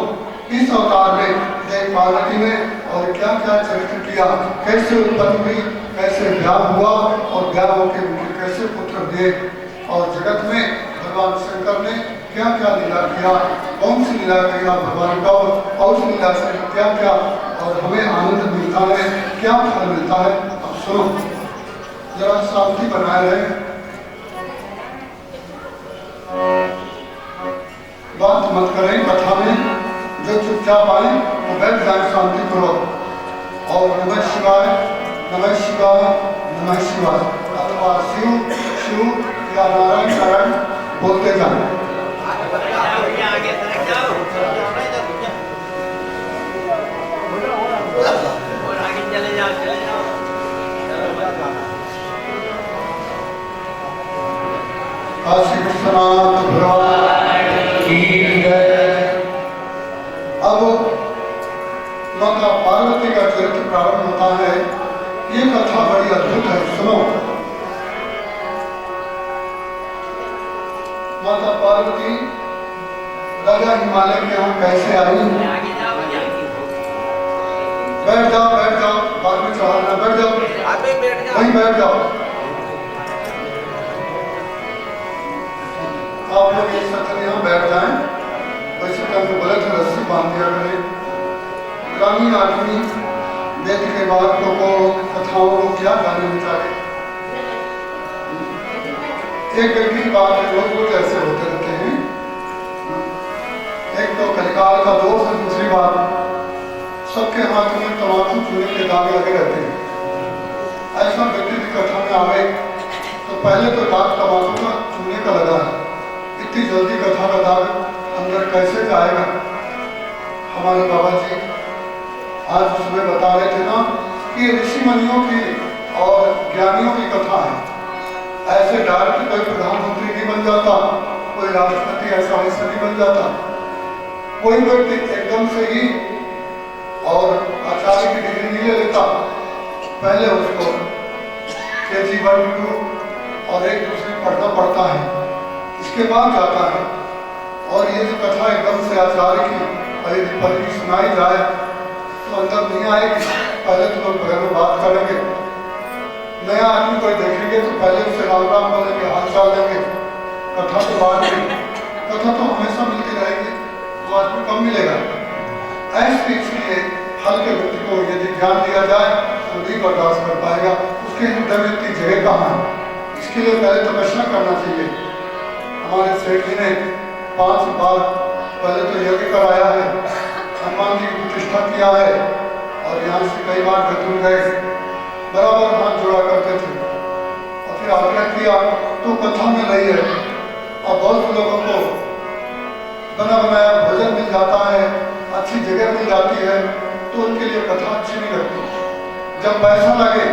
इस अवतार में देव पार्वती ने और क्या क्या चरित्र किया, कैसे उत्पत्ति हुई, कैसे ब्याह हुआ और ब्याह होकर उनके कैसे पुत्र दिए, और जगत में भगवान शंकर ने क्या क्या लीला किया, कौन सी लीला किया भगवान का, और उस लीला से क्या क्या और हमें आनंद मिलता है, क्या फल मिलता है। अब सुनो, जरा शांति बनाए रहे, बात मत करें कथा में। जो चुपचाप आए वो बैठ जाए शांति करो। और नमः शिवाय, नमः शिवाय, नमः शिवाय, अथवा शिव शिव या नारायण नारायण बोलते जाए। काशी विश्वनाथ भगवान की जय। अब माता पार्वती का चरित्र प्रारंभ होता है। ये कथा बड़ी अद्भुत है, सुनो। माता पार्वती राजा हिमालय के यहाँ कैसे आई? बैठ जाओ, बैठ जाओ, बाद में चढ़ाना, बैठ जाओ, वहीं बैठ जाओ। आप लोग एक साथ यहाँ बैठ जाएं। वैसे कभी गलत रस्सी बांध दिया करें। ग्रामीण आदमी वेद के बातों को, कथाओं को क्या गाने बेचारे। एक व्यक्ति बात है, लोग कुछ ऐसे होते रहते हैं। एक तो कलिकाल का दोष है, दूसरी बात सबके हाथ में तंबाकू चूने के दाग लगे रहते हैं। ऐसा व्यक्ति की कथा में आवे तो पहले तो दाग तंबाकू का चूने का लगा है, इतनी जल्दी कथा का दाग अंदर कैसे जाएगा? हमारे बाबा जी आज सुबह बता रहे थे ना कि ऋषि मुनियों की और ज्ञानियों की कथा है। ऐसे डायरेक्ट कोई प्रधानमंत्री नहीं बन जाता, कोई राष्ट्रपति ऐसा वैसा नहीं बन जाता। कोई व्यक्ति एकदम से ही और आचार्य की डिग्री नहीं ले लेता। पहले उसको KG 1 2 और एक दूसरे पढ़ना पड़ता है, इसके बाद जाता है। और ये जो कथा एकदम से आचार्य की और यदि पद की सुनाई जाए तो अंदर नहीं आएगी। पहले तो लोग घर में बात करेंगे, नया आदमी कोई देखेंगे तो पहले उसे राम राम बोलेंगे, हाल चाल लेंगे, कथा तो बाद में। कथा तो हमेशा मिलती रहेगी, वो आदमी कम मिलेगा। ऐसे इसलिए हल्के व्यक्ति को यदि ज्ञान दिया जाए तो नहीं बर्दाश्त कर पाएगा। उसके हृदय में इतनी जगह कहाँ है? इसके लिए पहले तपस्या करना चाहिए। हमारे सेठ जी ने 5 बार पहले तो यज्ञ कराया है, हनुमान जी की प्रतिष्ठा किया है, और यहाँ से कई बार बैतूल गए, बराबर हाथ जोड़ा करते थे। और फिर आग्रह किया तो कथा में रही है। और बहुत लोगों को बना बनाया भोजन मिल जाता है, अच्छी जगह मिल जाती है, तो उनके लिए कथा अच्छी नहीं लगती। जब पैसा लगे,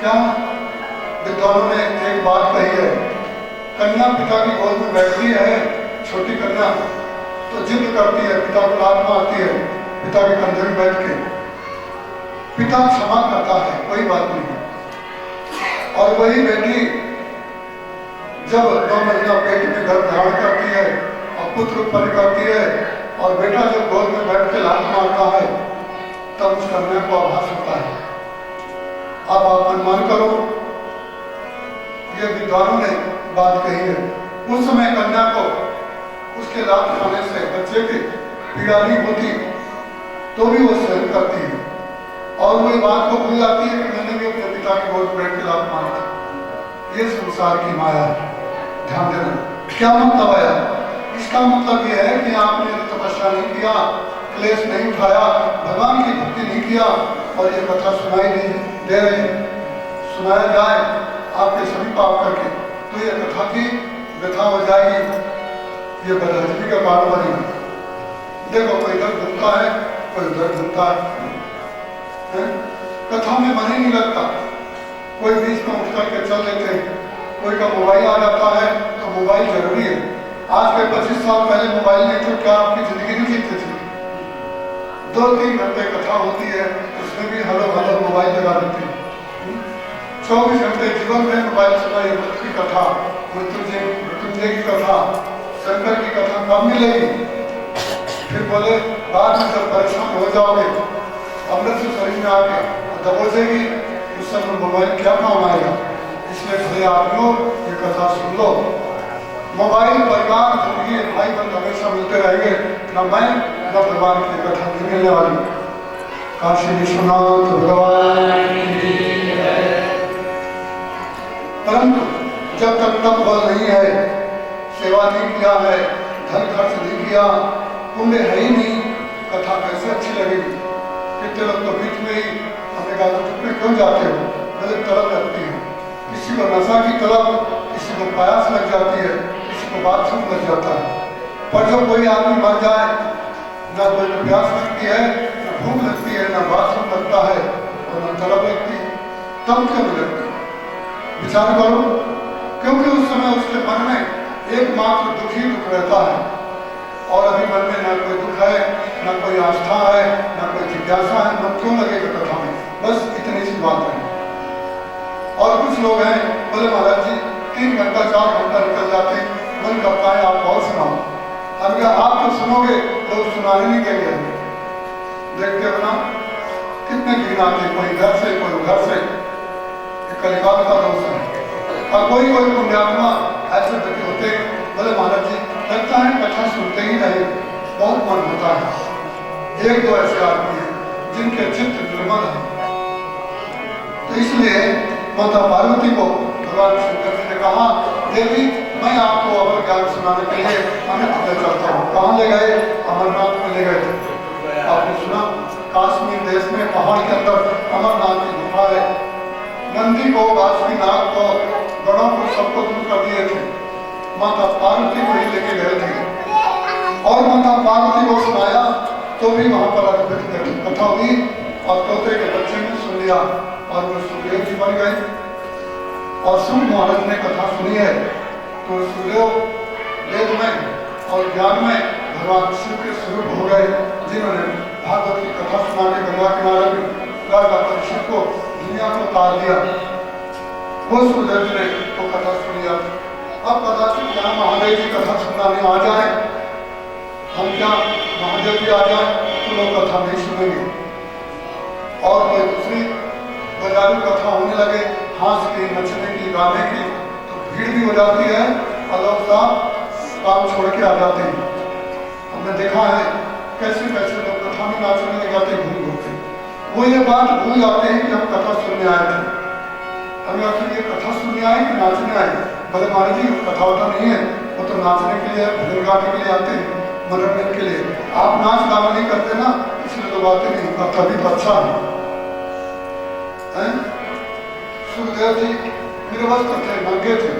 क्या विद्वानों ने एक बात कही है, कन्या पिता की गोद में बैठती है, छोटी कन्या तो जिद करती है, पिता को लात मारती है, पिता के कंधे में बैठ के। पिता क्षमा करता है, कोई बात नहीं। और वही बेटी जब 9 महीना पेट में गर्भ धारण करती है और पुत्र उत्पन्न करती है, और बेटा जब गोद में बैठ के लात मारता है, तब उस कन्या को आभास होता है। अब आप अनुमान करो, ये विद्वानों ने बात कही है। उस समय कन्या को उसके लात खाने से बच्चे की पीड़ा नहीं होती, तो भी वो सहन करती है, और वही बात को भूल जाती है कि मैंने भी अपने पिता की गोद में बैठ के लात मारी थी। ये संसार की माया है, ध्यान देना। क्या मतलब है? इसका मतलब ये है कि आपने तपस्या नहीं किया, क्लेश नहीं उठाया, भगवान की भक्ति नहीं किया, और ये कथा सुनाई नहीं दे रही, सुनाया जाए आपके सभी पाप करके, तो ये कथा की व्यथा हो जाएगी, ये बदहजमी का कारण बनेगा। देखो, कोई इधर घूमता है, कोई उधर घूमता है, कथा में मन ही नहीं लगता। कोई बीच में उठ करके चल लेते हैं, कोई का मोबाइल आ जाता है तो मोबाइल जरूरी है। आज के 25 साल पहले मोबाइल नहीं तो क्या आपकी जिंदगी नहीं जीते थे? 2-3 घंटे कथा होती है, उसमें भी हलो हलो मोबाइल लगा देते हैं। 24 घंटे जीवन में मोबाइल सुनाई, बुद्ध की कथा, मृत्युंजय की कथा, शंकर की कथा कब मिलेगी? फिर बोले बाद में जब परेशान हो जाओगे, अमृत से शरीर में आके दबोचेगी, उस समय मोबाइल क्या काम आएगा? इसलिए भले आदमियों ये कथा सुन लो। मोबाइल, परिवार, जिंदगी, भाई बंद हमेशा मिलते रहेंगे, न मैं न भगवान की कथा नहीं मिलने वाली। काशी विश्वनाथ भगवान की जय। परंतु जब तक तप बल नहीं है, सेवा नहीं किया है, धन खर्च नहीं किया, पुण्य है ही नहीं, कथा कैसे अच्छी लगेगी? कितने लोग तो बीच में ही हमने कहा तो चुपने क्यों जाते हो? गलत तलब लगती है, किसी को नशा की तलब, किसी को प्यास लग जाती है, किसी को बाथरूम लग जाता है। पर जब कोई आदमी मर जाए, न कोई प्यास लगती है, न भूख लगती है, न बाथरूम लगता है, और न तलब लगती है, तब क्यों नहीं लगती? विचार करो, क्योंकि उस समय उसके मन में एकमात्र दुख ही दुख रहता है, और अभी मन में न कोई दुख है, न कोई आस्था है, न कोई जिज्ञासा है, न क्यों लगेगा कथा में? बस इतनी सी बात है। और कुछ लोग हैं, बोले महाराज जी 3 घंटा 4 घंटा निकल जाते, मन करता है आप और सुनाओ। अब आप तो सुनोगे, लोग सुनाने नहीं देंगे। देखते हो ना, कितने गिन आते, कोई घर से, कोई उधर से, कलिकाल का दोष है। और कोई पुण्यात्मा ऐसे व्यक्ति होते, बोले महाराज जी लगता है कथा सुनते ही रहे, बहुत मन होता है। 1-2 ऐसे आदमी हैं जिनके चित्त निर्मल है। तो इसलिए माता पार्वती को भगवान शंकर जी ने कहा, देवी मैं आपको अमर ज्ञान सुनाने के लिए अमित ले चलता हूँ। कहाँ ले गए? अमरनाथ में ले गए थे। आपने सुना, कश्मीर देश में पहाड़ के अंदर अमरनाथ की गुफा है। नंदी को, बासुकी नाग को, गणों को, सबको दूर कर दिए थे, माता पार्वती को ही लेके गए थे। और माता पार्वती को सुनाया तो भी वहां पर अद्भुत कथा हुई, और तोते के बच्चे ने सुन लिया, और वो सुखदेव जी बन गए। और सुख महाराज ने कथा सुनी है, तो सुखदेव वेद में और ज्ञान में भगवान शिव के स्वरूप हो गए, जिन्होंने भागवत की कथा सुना के गंगा किनारे में परीक्षित को दुनिया को तार दिया। वो सुखदेव जी ने वो कथा सुनी। अब कदाचित क्या महादेव जी कथा सुनाने आ जाए, हम क्या महादेव जी आ जाए तो लोग कथा नहीं सुनेंगे, और कोई दूसरी बाजारू कथा होने लगे हंस की, नचने की, गाने की, तो भीड़ भी हो जाती है और लोग साहब काम छोड़ के आ जाते हैं। हमने देखा है कैसे कैसे लोग कथा में नाचने लग जाते हैं घूम घूम के। वो ये बात भूल जाते हैं कि हम कथा सुनने आए थे। हमें आखिर ये कथा सुनने आए कि नाचने आए? बोले महाराज जी कथा वथा नहीं है, वो तो नाचने के लिए, भजन गाने के लिए आते हैं, मनोरंजन के लिए। आप नाच गाना नहीं करते ना, इसलिए लोग आते नहीं। कथा भी तो अच्छा है। सुखदेव जी निर्वस्त्र थे, नंगे थे,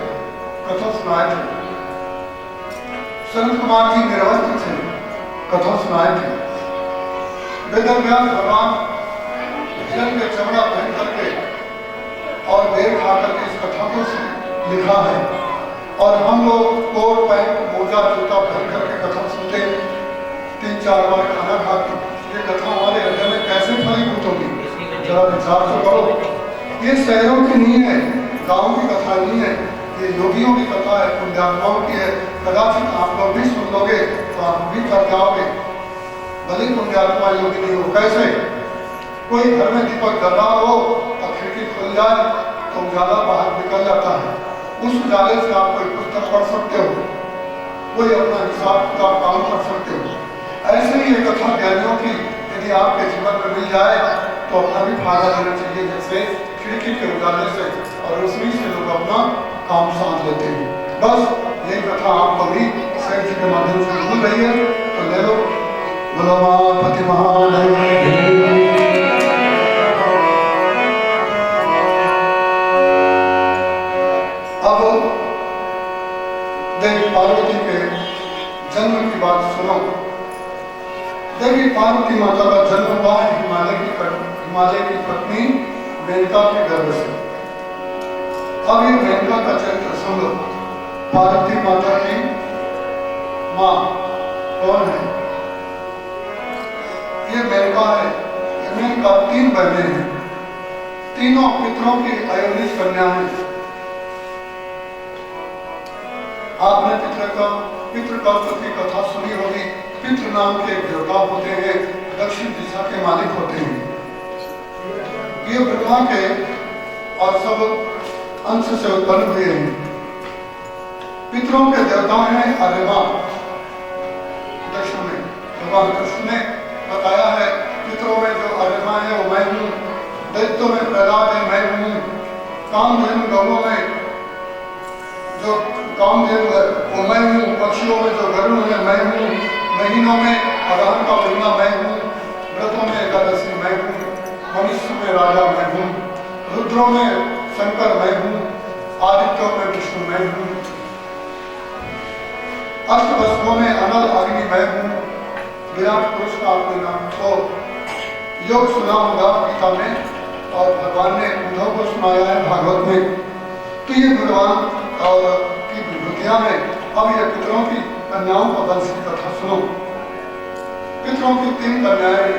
कथा सुनाए थे। सनत कुमार जी निर्वस्त्र थे, कथा सुनाए थे। वेदव्यास भगवान जन के चमड़ा पहन करके और बेर खा करके इस कथा को लिखा है, और हम लोग कोट पैंट मोजा जूता पहन करके कथा सुनते, 3-4 बार खाना खाते। ये कथा हमारे हृदय में कैसे फलीभूत होगी? जरा विचार तो करो। ये शहरों की नहीं है, गाँव की कथा नहीं है, ये योगियों की कथा है, पुण्यात्माओं की है। कदाचित आप लोग भी सुन लोगे तो आप भी कर जाओगे, भले पुण्यात्मा योगी नहीं हो। कैसे? कोई घर में दीपक जल रहा हो और खिड़की खुल जाए तो उजाला बाहर निकल जाता है, उस उजाले से आप कोई पुस्तक पढ़ सकते हो, कोई अपना हिसाब किताब काम कर सकते हो। ऐसे ही ये कथा ज्ञानियों की यदि आपके जीवन में मिल जाए तो अपना भी फायदा लेना चाहिए, जैसे खिड़की के उजाले से और रोशनी से लोग अपना काम साध लेते हैं। बस यही कथा आपको भी सही जी के माध्यम से मिल रही है, तो ले लो। भगवान महादेव। देवी पार्वती के जन्म की बात सुनो। देवी पार्वती माता का जन्म हुआ है हिमालय की पत्नी मेनका के गर्भ से। अब ये मेनका का चरित्र सुन लो। पार्वती माता की माँ कौन है? ये मेनका है। मेनका 3 बहनें हैं, तीनों पितरों की अयोनिज कन्या है। आपने पितृ कल्प की कथा सुनी होगी। पितृ नाम के एक देवता होते हैं, दक्षिण दिशा के मालिक होते हैं। ये ब्रह्मा के और सब अंश से उत्पन्न हुए हैं। पितरों के देवता हैं अर्यमा। दक्षिण में भगवान कृष्ण ने बताया है, पितरों में जो अर्यमा है वो मैं हूँ, दैत्यों में प्रहलाद है मैं हूँ, कामधेनु गौओं में जो कामधेनु है वो मैं हूँ, पक्षियों में जो गरुड़ है मैं हूँ, महीनों में अगहन का महीना मैं हूँ, व्रतों में एकादशी मैं हूँ, मनुष्य में राजा मैं हूँ, रुद्रों में शंकर मैं हूँ, आदित्यों में विष्णु मैं हूँ, अष्टवस्त्रों में अनल अग्नि मैं हूँ। विराट पुरुष का आपके नाम को योग सुना होगा गीता में, और भगवान ने उद्धव को सुनाया है भागवत में। तो ये भगवान और की विभूतियां हैं। अब ये पितरों की कन्याओं का वंश की कथा सुनो। पितरों की 3 कन्याएं,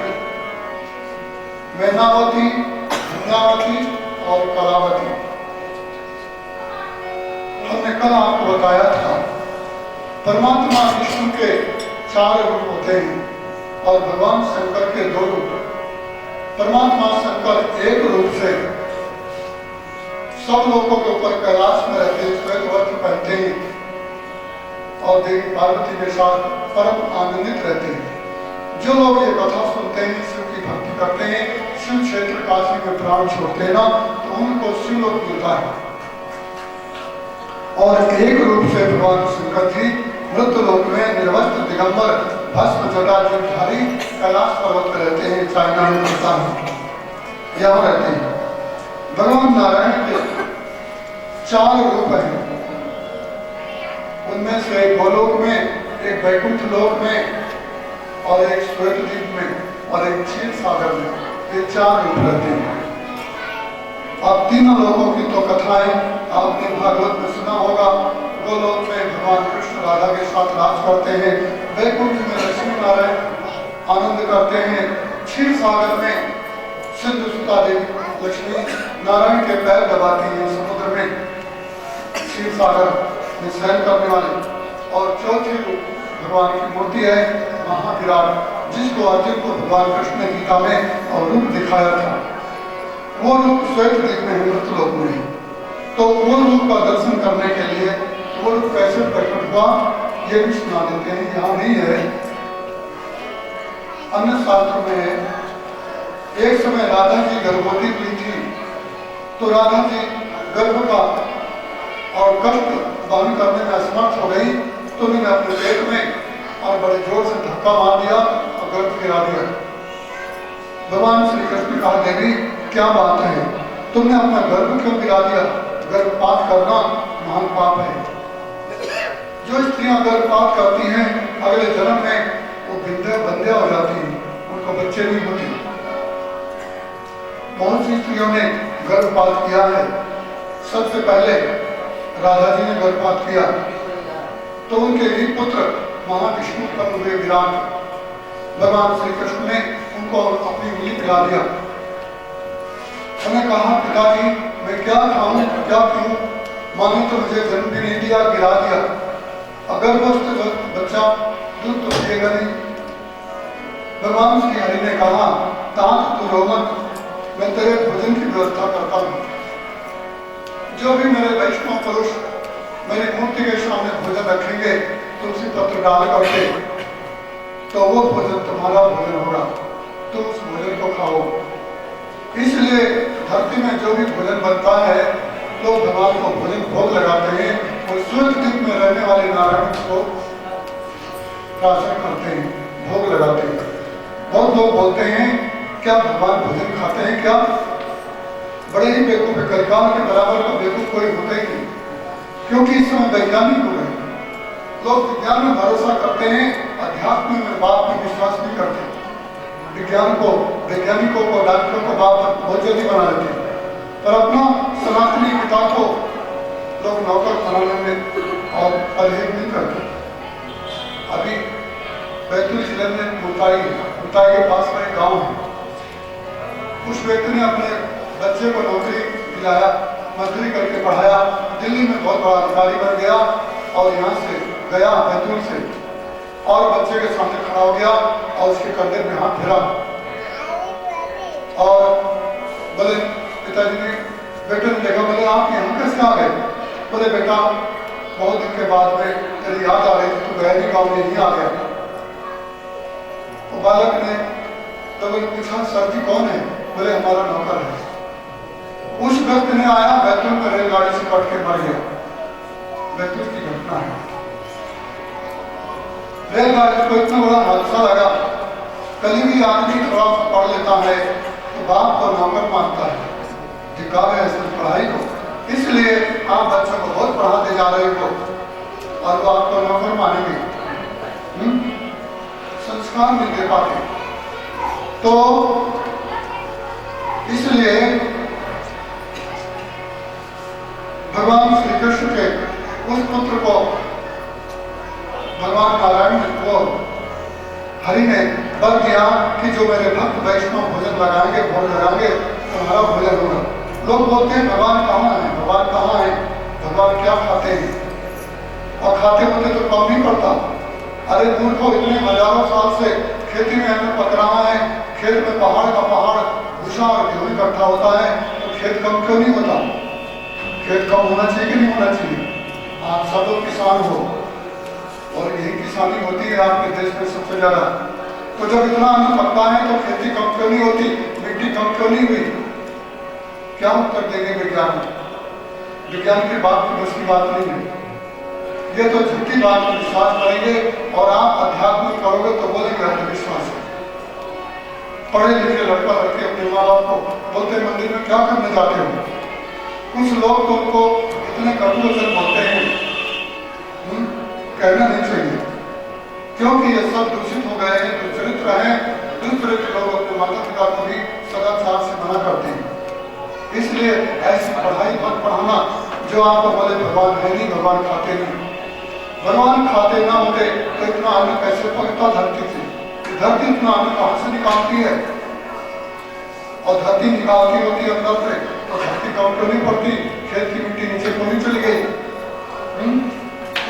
मैनावती, धन्यावती और कलावती। हमने कल आपको बताया था परमात्मा विष्णु के 4 रूप होते हैं और भगवान शंकर के 2 रूप। परमात्मा शंकर एक रूप से सब लोगों के ऊपर कैलाश में रहते हैं, श्वेत वस्त्र पहनते हैं और देवी पार्वती के साथ परम आनंदित रहते हैं। जो लोग ये कथा सुनते हैं, शिव की भक्ति करते हैं, शिव क्षेत्र काशी में प्राण छोड़ते हैं ना, तो उनको शिवलोक मिलता है। और एक रूप से भगवान शंकर जी मृत्यु लोक में निर्वस्त्र दिगंबर भस्म जटाधारी कैलाश पर्वत पर रहते हैं, चाइना में मिलता है, यहाँ रहते हैं। भगवान नारायण के 4 रूप हैं, उनमें से एक गोलोक में, एक वैकुंठ लोक में और एक श्वेत द्वीप में और एक क्षीर सागर में। ये 4 रूप रहते हैं। अब तीनों लोगों की तो कथाएं आपने भागवत में सुना होगा। गोलोक में भगवान कृष्ण राधा के साथ राज करते हैं, वैकुंठ में लक्ष्मी नारायण आनंद करते हैं, क्षीर सागर में सिंधु सुता देवी लक्ष्मी नारायण के पैर दबाती है, समुद्र में क्षीर सागर में शयन करने वाले, और चौथी रूप भगवान की मूर्ति है महाविराट, जिसको अर्जुन को भगवान कृष्ण ने गीता में और रूप दिखाया था। वो रूप श्वेत द्वीप में मृतलोक में है। तो वो रूप का दर्शन करने के लिए वो रूप कैसे प्रकट हुआ ये भी सुना देते हैं। यहाँ नहीं है, अन्य शास्त्रों में है। एक समय राधा जी गर्भवती हुई थी, तो राधा जी गर्भ का और कष्ट वहन करने में असमर्थ हो गई, तो उन्होंने अपने पेट में और बड़े जोर से धक्का मार दिया और गर्भ गिरा दिया। भगवान श्री कृष्ण ने कहा, देवी क्या बात है, तुमने अपना गर्भ क्यों गिरा दिया? गर्भपात करना महान पाप है। जो स्त्रियां गर्भपात करती हैं अगले जन्म में वो बंध्या हो जाती हैं, उनको बच्चे नहीं होते। बहुत सी स्त्रियों ने गर्भपात किया है। सबसे पहले राधा जी ने गर्भपात किया, तो उनके एक पुत्र महाविष्णु उत्पन्न हुए विराट। भगवान श्री कृष्ण ने उनको अपनी उंगली पिला दिया। उन्होंने कहा, पिताजी मैं क्या खाऊं क्या पीऊं, माँ ने तो मुझे जन्म भी नहीं दिया, गिरा दिया। अगर बच्चा दूध तो पिएगा नहीं। भगवान श्री हरि ने कहा, तात तू रो मत, मैं तेरे भोजन की व्यवस्था करता हूँ। जो भी मेरे वैष्णव पुरुष मेरी मूर्ति के सामने भोजन रखेंगे तुलसी पत्र डाल करके, तो वो भोजन तुम्हारा भोजन होगा, तुम उस भोजन को खाओ। इसलिए धरती में जो भी भोजन बनता है लोग भगवान को भोजन भोग लगाते हैं, और स्वर्ग द्वीप में रहने वाले नारायण को प्राशन करते हैं, भोग लगाते हैं। बहुत लोग बोलते हैं क्या भगवान भोजन खाते हैं क्या? बड़े ही बेवकूफ है, कलिकाल के बराबर का बेवकूफ कोई होता ही नहीं, क्योंकि इस समय वैज्ञानिक हो गए। लोग विज्ञान में भरोसा करते हैं, अध्यात्म में बात में विश्वास नहीं करते। वैज्ञानिकों को डॉक्टरों को बात बहुत जल्दी बना लेते हैं, पर अपना सनातनी पिता को लोग नौकर बनाने में और परहेज नहीं करते। अभी बैतूल जिले में मुताई के पास में एक गाँव है, उस व्यक्ति ने अपने बच्चे को नौकरी दिलाया, मजदूरी करके पढ़ाया, दिल्ली में बहुत बड़ा अधिकारी बन गया, और यहाँ से गया बैतूल से, और बच्चे के सामने खड़ा हो गया और उसके कंधे में हाथ फेरा और बोले, पिताजी ने बेटे ने देखा, बोले आप यहाँ कैसे आ गए? बोले बेटा बहुत दिन के बाद में तेरी याद आ रही थी, तो गया नहीं, गाँव में नहीं आ गया। तो बालक ने तो पूछा, सर जी कौन है? बोले हमारा नौकर है। उस व्यक्ति ने आया, बैतूल में रेलगाड़ी से कट के मर गया। बैतूल की घटना है। रेलगाड़ी को इतना बड़ा हादसा लगा। कभी भी आदमी थोड़ा पढ़ लेता है तो बाप को नौकर मानता है, धिक्कार है इस पढ़ाई को। इसलिए आप बच्चों को बहुत पढ़ाते जा रहे हो और वो आपको नौकर मानेंगे, संस्कार नहीं दे पाते। तो इसलिए भगवान श्री कृष्ण के उस पुत्र को भगवान नारायण को हरि ने बल दिया कि जो मेरे भक्त वैष्णव भोजन लगाएंगे, भोग लगाएंगे, तुम्हारा भोजन होगा। लोग बोलते हैं भगवान कहाँ है, भगवान कहाँ है, भगवान क्या खाते हैं? और खाते होते तो कम नहीं पड़ता। अरे मूर्खों, इतने हजारों साल से खेती में अन्न पक रहा है, खेत में पहाड़ का पहाड़ भूसा और गेहूं इकट्ठा होता है, तो खेत कम क्यों नहीं होता? खेत कम होना चाहिए कि नहीं होना चाहिए? आप सब लोग किसान हो और यही किसानी होती है आपके देश में सबसे ज्यादा। तो जब इतना अन्न पकता है तो खेती कम क्यों नहीं होती, मिट्टी कम क्यों नहीं हुई? क्या उत्तर देंगे विज्ञान? विज्ञान की बात की बस की बात नहीं है, ये तो झूठी बात पर विश्वास करेंगे और आप अध्यात्म करोगे तो बोलेंगे अंधविश्वास है। पढ़े लिखे लड़का लड़के अपने माँ बाप को बोलते मंदिर में क्या करने जाते हो? कुछ लोग तो उनको इतने कटु वचन बोलते हैं, कहना नहीं चाहिए, क्योंकि ये सब दूषित हो गए हैं, दुचरित्र हैं। दुचरित्र लोग अपने माता पिता को भी सदाचार से मना करते हैं। इसलिए ऐसी पढ़ाई मत पढ़ाना जो आपको बोले भगवान है नहीं, भगवान खाते नहीं। भगवान खाते ना होते तो इतना अन्न कैसे पकता धरती से? धरती इतना अन्न कहां से निकालती है? और धरती निकालती होती अंदर से तो धरती कम क्यों नहीं पड़ती? खेत की मिट्टी नीचे को नहीं चली गई।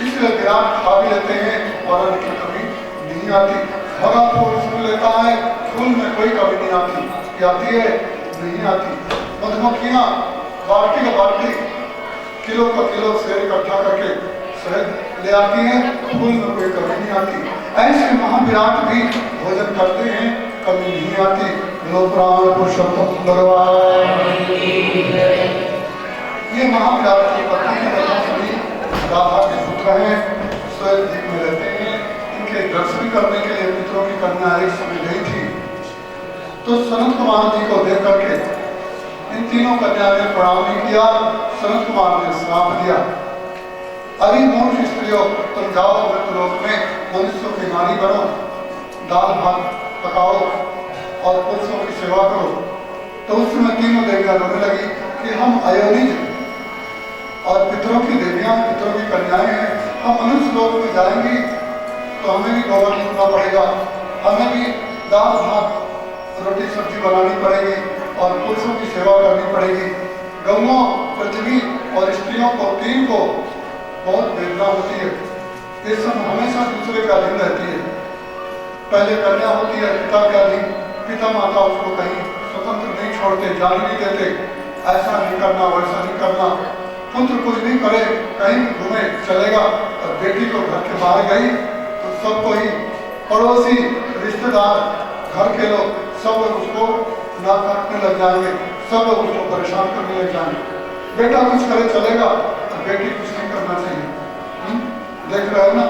इसलिए विराट खा भी लेते हैं और अन्न की कमी नहीं आती। हरा फूल फूल लेता है, फूल में कोई कमी नहीं आती। क्या आती है? नहीं आती। मधुमक्खियां बाल्टी का बाल्टी, किलो का किलो शेर इकट्ठा करके शहद ले आती हैं, फूल में कोई कमी नहीं आती। ऐसे महाविराट भी भोजन करते हैं, कमी नहीं आती। लोग प्राण पुरुषोत्तम भगवान। ये महाविराट की पत्नी की कथा सुनी। राधा के पुत्र हैं, स्वर्ग द्वीप में रहते हैं। इनके दर्शन करने के लिए पितरों की कन्या एक समय गई थी, तो सनत कुमार जी को देख करके इन तीनों कन्या ने प्रणाम नहीं किया। सनत कुमार ने श्राप दिया, अरे मूर्ख स्त्रियों, तुम जाओ मृतलोक में मनुष्यों की नारी बनो, दाल भात पकाओ और पुरुषों की सेवा करो। तो उस समय तीनों देवियां रोने लगी कि हम अयोनिज और पितरों की देवियां, पितरों की कन्याएं हैं, हम मनुष्य लोक में जाएंगी तो हमें भी गोबर छूना पड़ेगा, हमें भी दाल भात रोटी सब्जी बनानी पड़ेगी और पुरुषों की सेवा करनी पड़ेगी। गौओं, पृथ्वी और स्त्रियों को तीन को बहुत वेदना होती है। ये सब हमेशा दूसरे के अधीन रहती है। पहले कन्या होती है पिता के अधीन, पिता माता उसको कहीं स्वतंत्र नहीं छोड़ते, जान नहीं देते, ऐसा नहीं करना वैसा नहीं करना। पुत्र कुछ भी करे, कहीं भी घूमे चलेगा, और बेटी को घर के बाहर गई तो सबको ही पड़ोसी, रिश्तेदार, घर के लोग सब लोग उसको ना काटने लग जाएंगे, सब लोग उसको परेशान करने लग जाएंगे। बेटा कुछ करे चलेगा और बेटी कुछ नहीं करना चाहिए। देख रहे हो ना?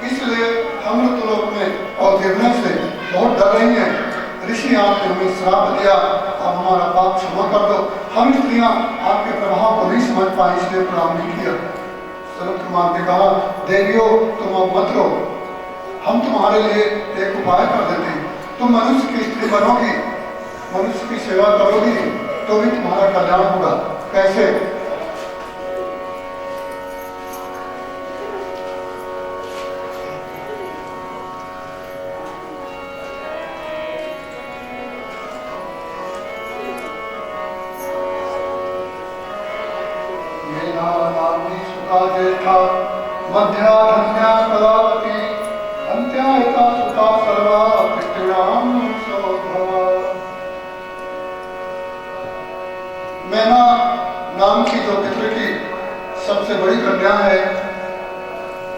इसलिए हम लोग में और गिरने से बहुत डर रही हैं। ऋषि आपने हमें श्राप दिया, अब हमारा पाप क्षमा कर दो। हम स्त्रियां आपके प्रभाव को नहीं समझ पाए, इसलिए प्रणाम नहीं किया। सनत कुमार ने कहा, देवियों तुम अब मत रो, हम तुम्हारे लिए एक उपाय कर देते हैं। तुम मनुष्य की स्त्री बनोगी, मनुष्य की सेवा करोगी तो भी तुम्हारा कल्याण होगा। कैसे? ज्येष्ठा मध्या धन्या कलावती अंत्यायता सुता सर्वा कृष्णाम सौभवा। मैना नाम की जो पितृ की सबसे बड़ी कन्या है,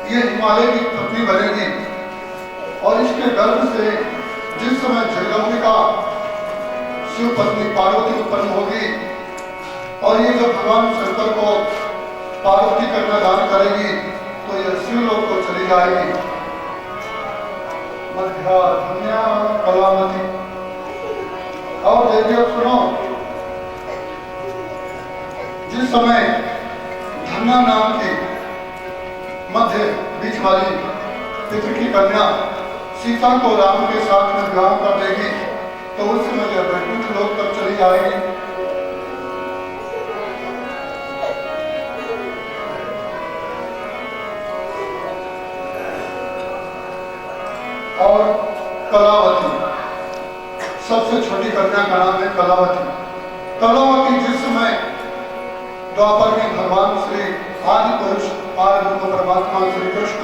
ये हिमालय की पत्नी बनेगी और इसके गर्भ से जिस समय जगदम्बिका शिव पत्नी पार्वती उत्पन्न होगी और ये जब भगवान शंकर को पार्वती कन्या दान करेगी तो यह शिवलोक को चली जाएगी। मध्या धन्या कलावती। और देवियों सुनो, जिस समय धन्या नाम की मध्य बीच वाली पितृ की कन्या सीता को राम के साथ में विवाह कर देगी तो उस समय यह वैकुंठ लोक तक चली जाएगी। और कलावती सबसे छोटी कन्या का नाम है कलावती। कलावती जिस समय द्वापर में भगवान श्री आदि पुरुष पारब्रह्म परमात्मा श्री कृष्ण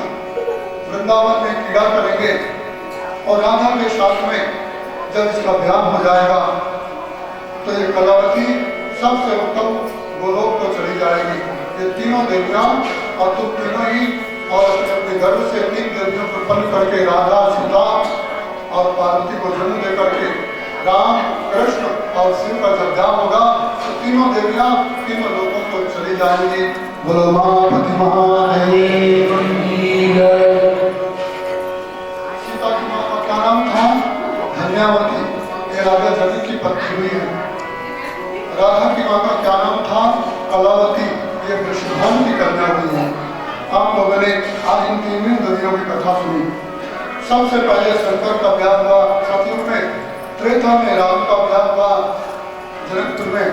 वृंदावन में क्रीड़ा करेंगे और राधा के साथ में जब इसका ब्याह हो जाएगा तो ये कलावती सबसे उत्तम गोलोक को चली जाएगी। ये तीनों देवियां और तुम तीनों ही और अपने गर्भ से तीन देवियों को उत्पन्न करके राधा, सीता और पार्वती को जन्म दे करके राम, कृष्ण और शिव का जब ब्याह होगा तो तीनों देवियां तीनों लोगों को चली जाएंगी। बोलो मापति महादेव। सीता की माँ का क्या नाम था? धन्यावती। ये राजा जनक की पत्नी हुई है। राधा की माँ का क्या नाम था? कलावती। ये वृषभानु की कन्या हुई है। आप लोगों ने आज इन तीनों नदियों की कथा सुनी। सबसे पहले शंकर का ब्याह हुआ सतयुग में, त्रेता में राम का ब्याह हुआ जनकपुर में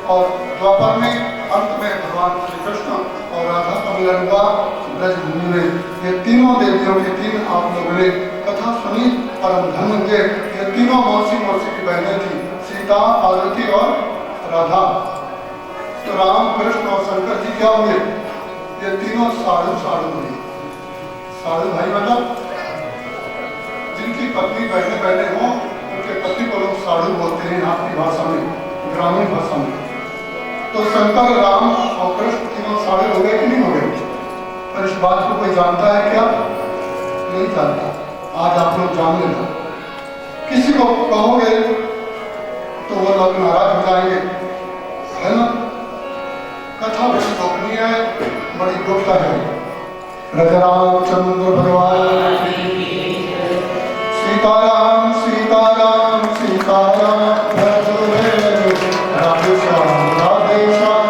और द्वापर में अंत में भगवान श्री कृष्ण और राधा का मिलन हुआ ब्रजभूमि में। ये तीनों देवियों की तीन आप लोगों ने कथा सुनी, परम धन्य हुए। ये तीनों मौसी की बहनें थी, सीता, पार्वती और राधा। तो राम, कृष्ण और शंकर जी क्या हुए? ये तीनों साधु साधु हुए। साधु भाई मतलब जिनकी पत्नी बहने बहने हों, उनके पति को लोग साधु बोलते हैं यहाँ की भाषा में, ग्रामीण भाषा में। तो शंकर, राम और कृष्ण तीनों साधु हो गए कि नहीं हो गए? पर इस बात को कोई जानता है क्या? नहीं जानता। आज आप लोग जान लेना। किसी को कहोगे तो वो लोग नाराज हो जाएंगे, है ना? कथा बड़ी गोपनीय है, बड़ी गुप्त है। राजा रामचंद्र भगवान, सीताराम सीताराम सीताराम, राधे श्याम राधे श्याम राधे श्याम।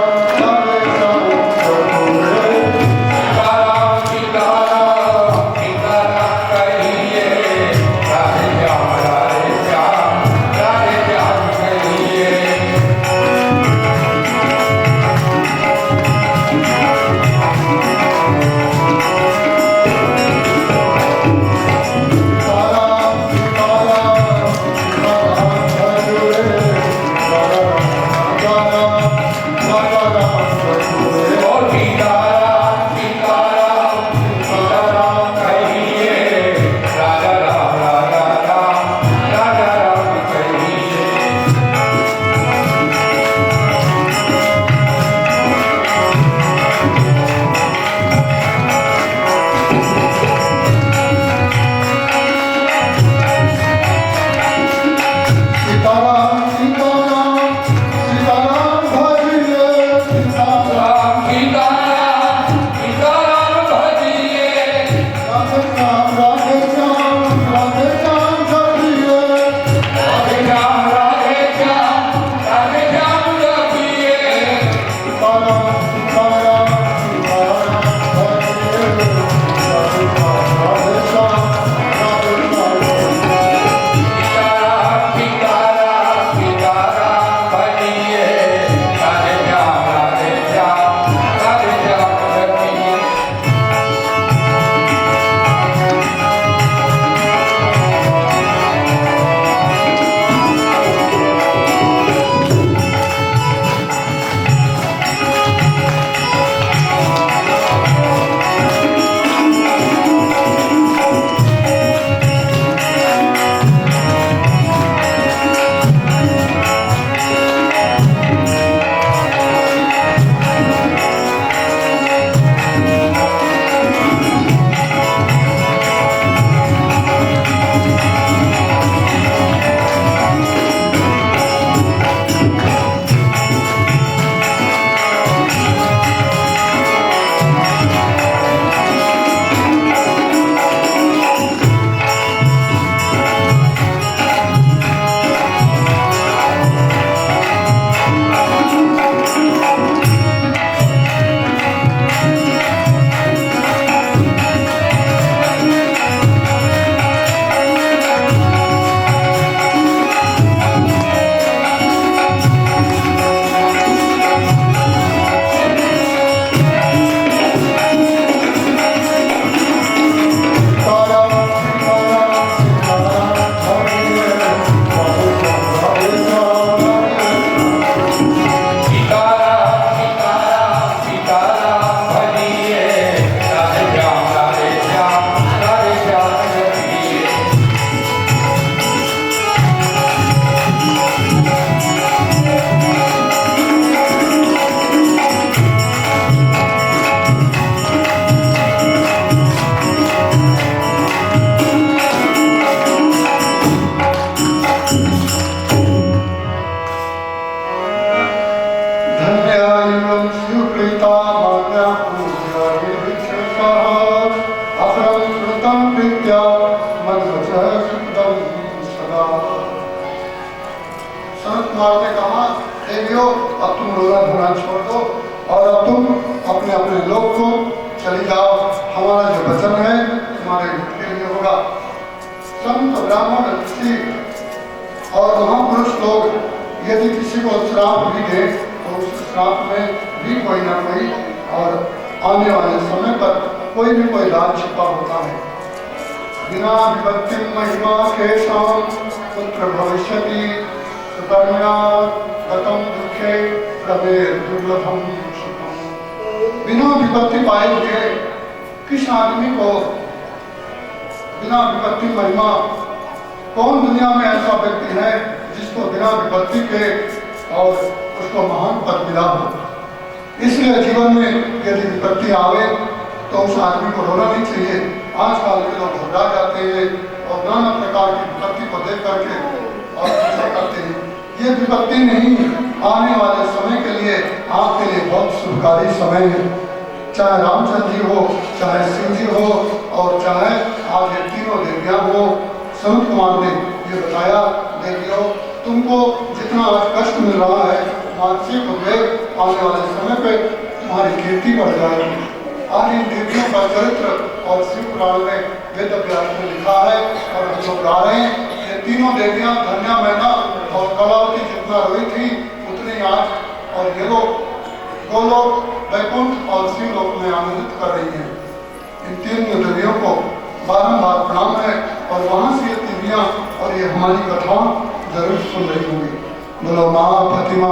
सनत कुमार ने कहा, देवियों अब तुम रोना धोना छोड़ दो और अब तुम अपने अपने लोग को चली जाओ, हमारा जो वचन है तुम्हारे हित के लिए होगा। संत ब्राह्मण ऋषि और महापुरुष लोग यदि किसी को श्राप भी दे तो उस श्राप में भी कोई ना कोई और आने वाले समय पर कोई भी कोई राज छिपा होता है। बिना विपत्ति महिमा के शाम पुत्र भविष्यति सुकर्मणा गतम दुखे प्रवेश दुर्लभम सुखम। बिना विपत्ति पाए हुए किस आदमी को, बिना विपत्ति महिमा, कौन दुनिया में ऐसा व्यक्ति है जिसको बिना विपत्ति के और उसको महान पद मिला हो। इसलिए जीवन में यदि विपत्ति आवे तो उस आदमी को रोना नहीं चाहिए। आजकल के लोग घबरा जाते हैं और नाना प्रकार की विपत्ति को देख करके और ऐसा करते हैं। ये विपत्ति नहीं, आने वाले समय के लिए आपके लिए बहुत शुभकारी समय है। चाहे रामचंद्र जी हो, चाहे शिव जी हो और चाहे आज ये तीनों देवियां हो। संत कुमार ने ये बताया, देवियों तुमको जितना आज कष्ट मिल रहा है मानसिक उद्वेग, आने वाले समय पे तुम्हारी कीर्ति बढ़ जाएगी। आज इन देवियों का चरित्र और शिव पुराण में वेद व्यास में लिखा है और हम लोग गा रहे हैं। ये तीनों देवियां धन्या मैना और कलावती जितना रोई थी उतनी आज और ये लोग गोलोक, वैकुंठ और शिवलोक में आनंदित कर रही हैं। इन तीन देवियों को बारंबार प्रणाम है और वहां से ये देवियां और ये हमारी कथा जरूर सुन रही होंगी। बोलो माँ प्रतिमा।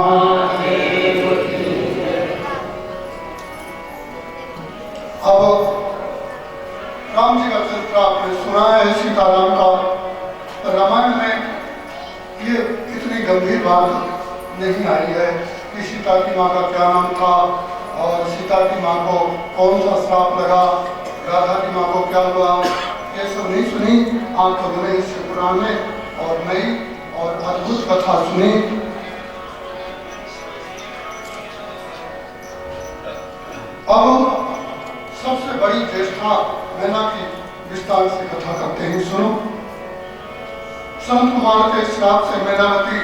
अब राम जी का चरित्र आपने सुना है, सीताराम का। रामायण में ये इतनी गंभीर बात नहीं आई है कि सीता की माँ का क्या नाम था और सीता की माँ को कौन सा श्राप लगा, राधा की माँ को क्या हुआ, ये सब नहीं सुनी। आप लोगों ने इस पुराण में और नई और अद्भुत कथा सुनी। अब सबसे बड़ी ज्येष्ठा मैना की विस्तार से कथा करते हैं, सुनो। संत कुमार के श्राप से मैनावती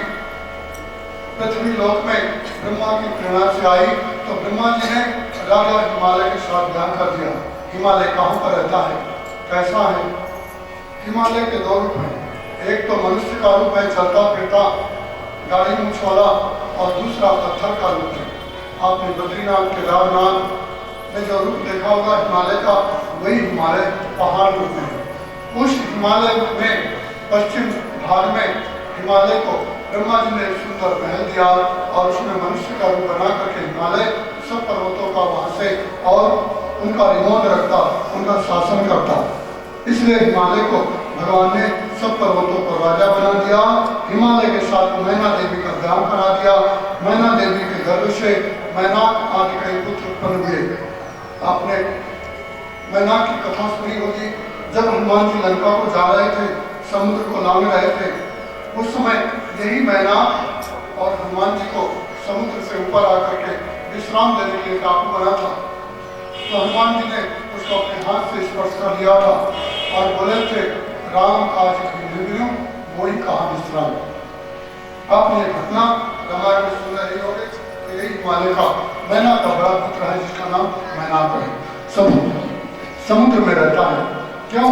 पृथ्वी लोक में ब्रह्मा की प्रेरणा से आई तो ब्रह्मा जी ने राजा हिमालय के साथ ब्याह कर दिया। हिमालय कहाँ पर रहता है, कैसा है? हिमालय के दो रूप हैं, एक तो मनुष्य का रूप है चलता फिरता गाड़ी मूछ वाला और दूसरा पत्थर का रूप है। आपने बद्रीनाथ केदारनाथ में जो रूप देखा होगा हिमालय का, वही हिमालय पहाड़ रूप है। उस हिमालय में पश्चिम भाग में हिमालय को ब्रह्मा जी ने एक सुंदर महल दिया और उसमें मनुष्य का रूप बना करके हिमालय सब पर्वतों का वहां से और उनका रिमोट रखता, उनका शासन करता। इसलिए हिमालय को भगवान ने सब पर्वतों को राजा बना दिया। हिमालय के साथ मैना देवी का ब्याह करा दिया। मैना देवी के गर्भ से मैना आदि कई पुत्र उत्पन्न हुए। आपने मैना की कथा सुनी होगी, जब हनुमान जी लंका को जा रहे थे, समुद्र को लांग रहे थे, उस समय यही मैना और हनुमान जी को समुद्र से ऊपर आकर के विश्राम देने के लिए टापू बना था। तो हनुमान जी ने उसको अपने हाथ से स्पर्श कर लिया था और बोले थे, राम काज निर्विघ्न मोहि कहा विश्राम। आपने घटना रामायण में सुन रही होगी। यही हिमालय का मैना का बड़ा पुत्र है जिसका नाम मैनाक है। समुद्र में रहता है। क्यों?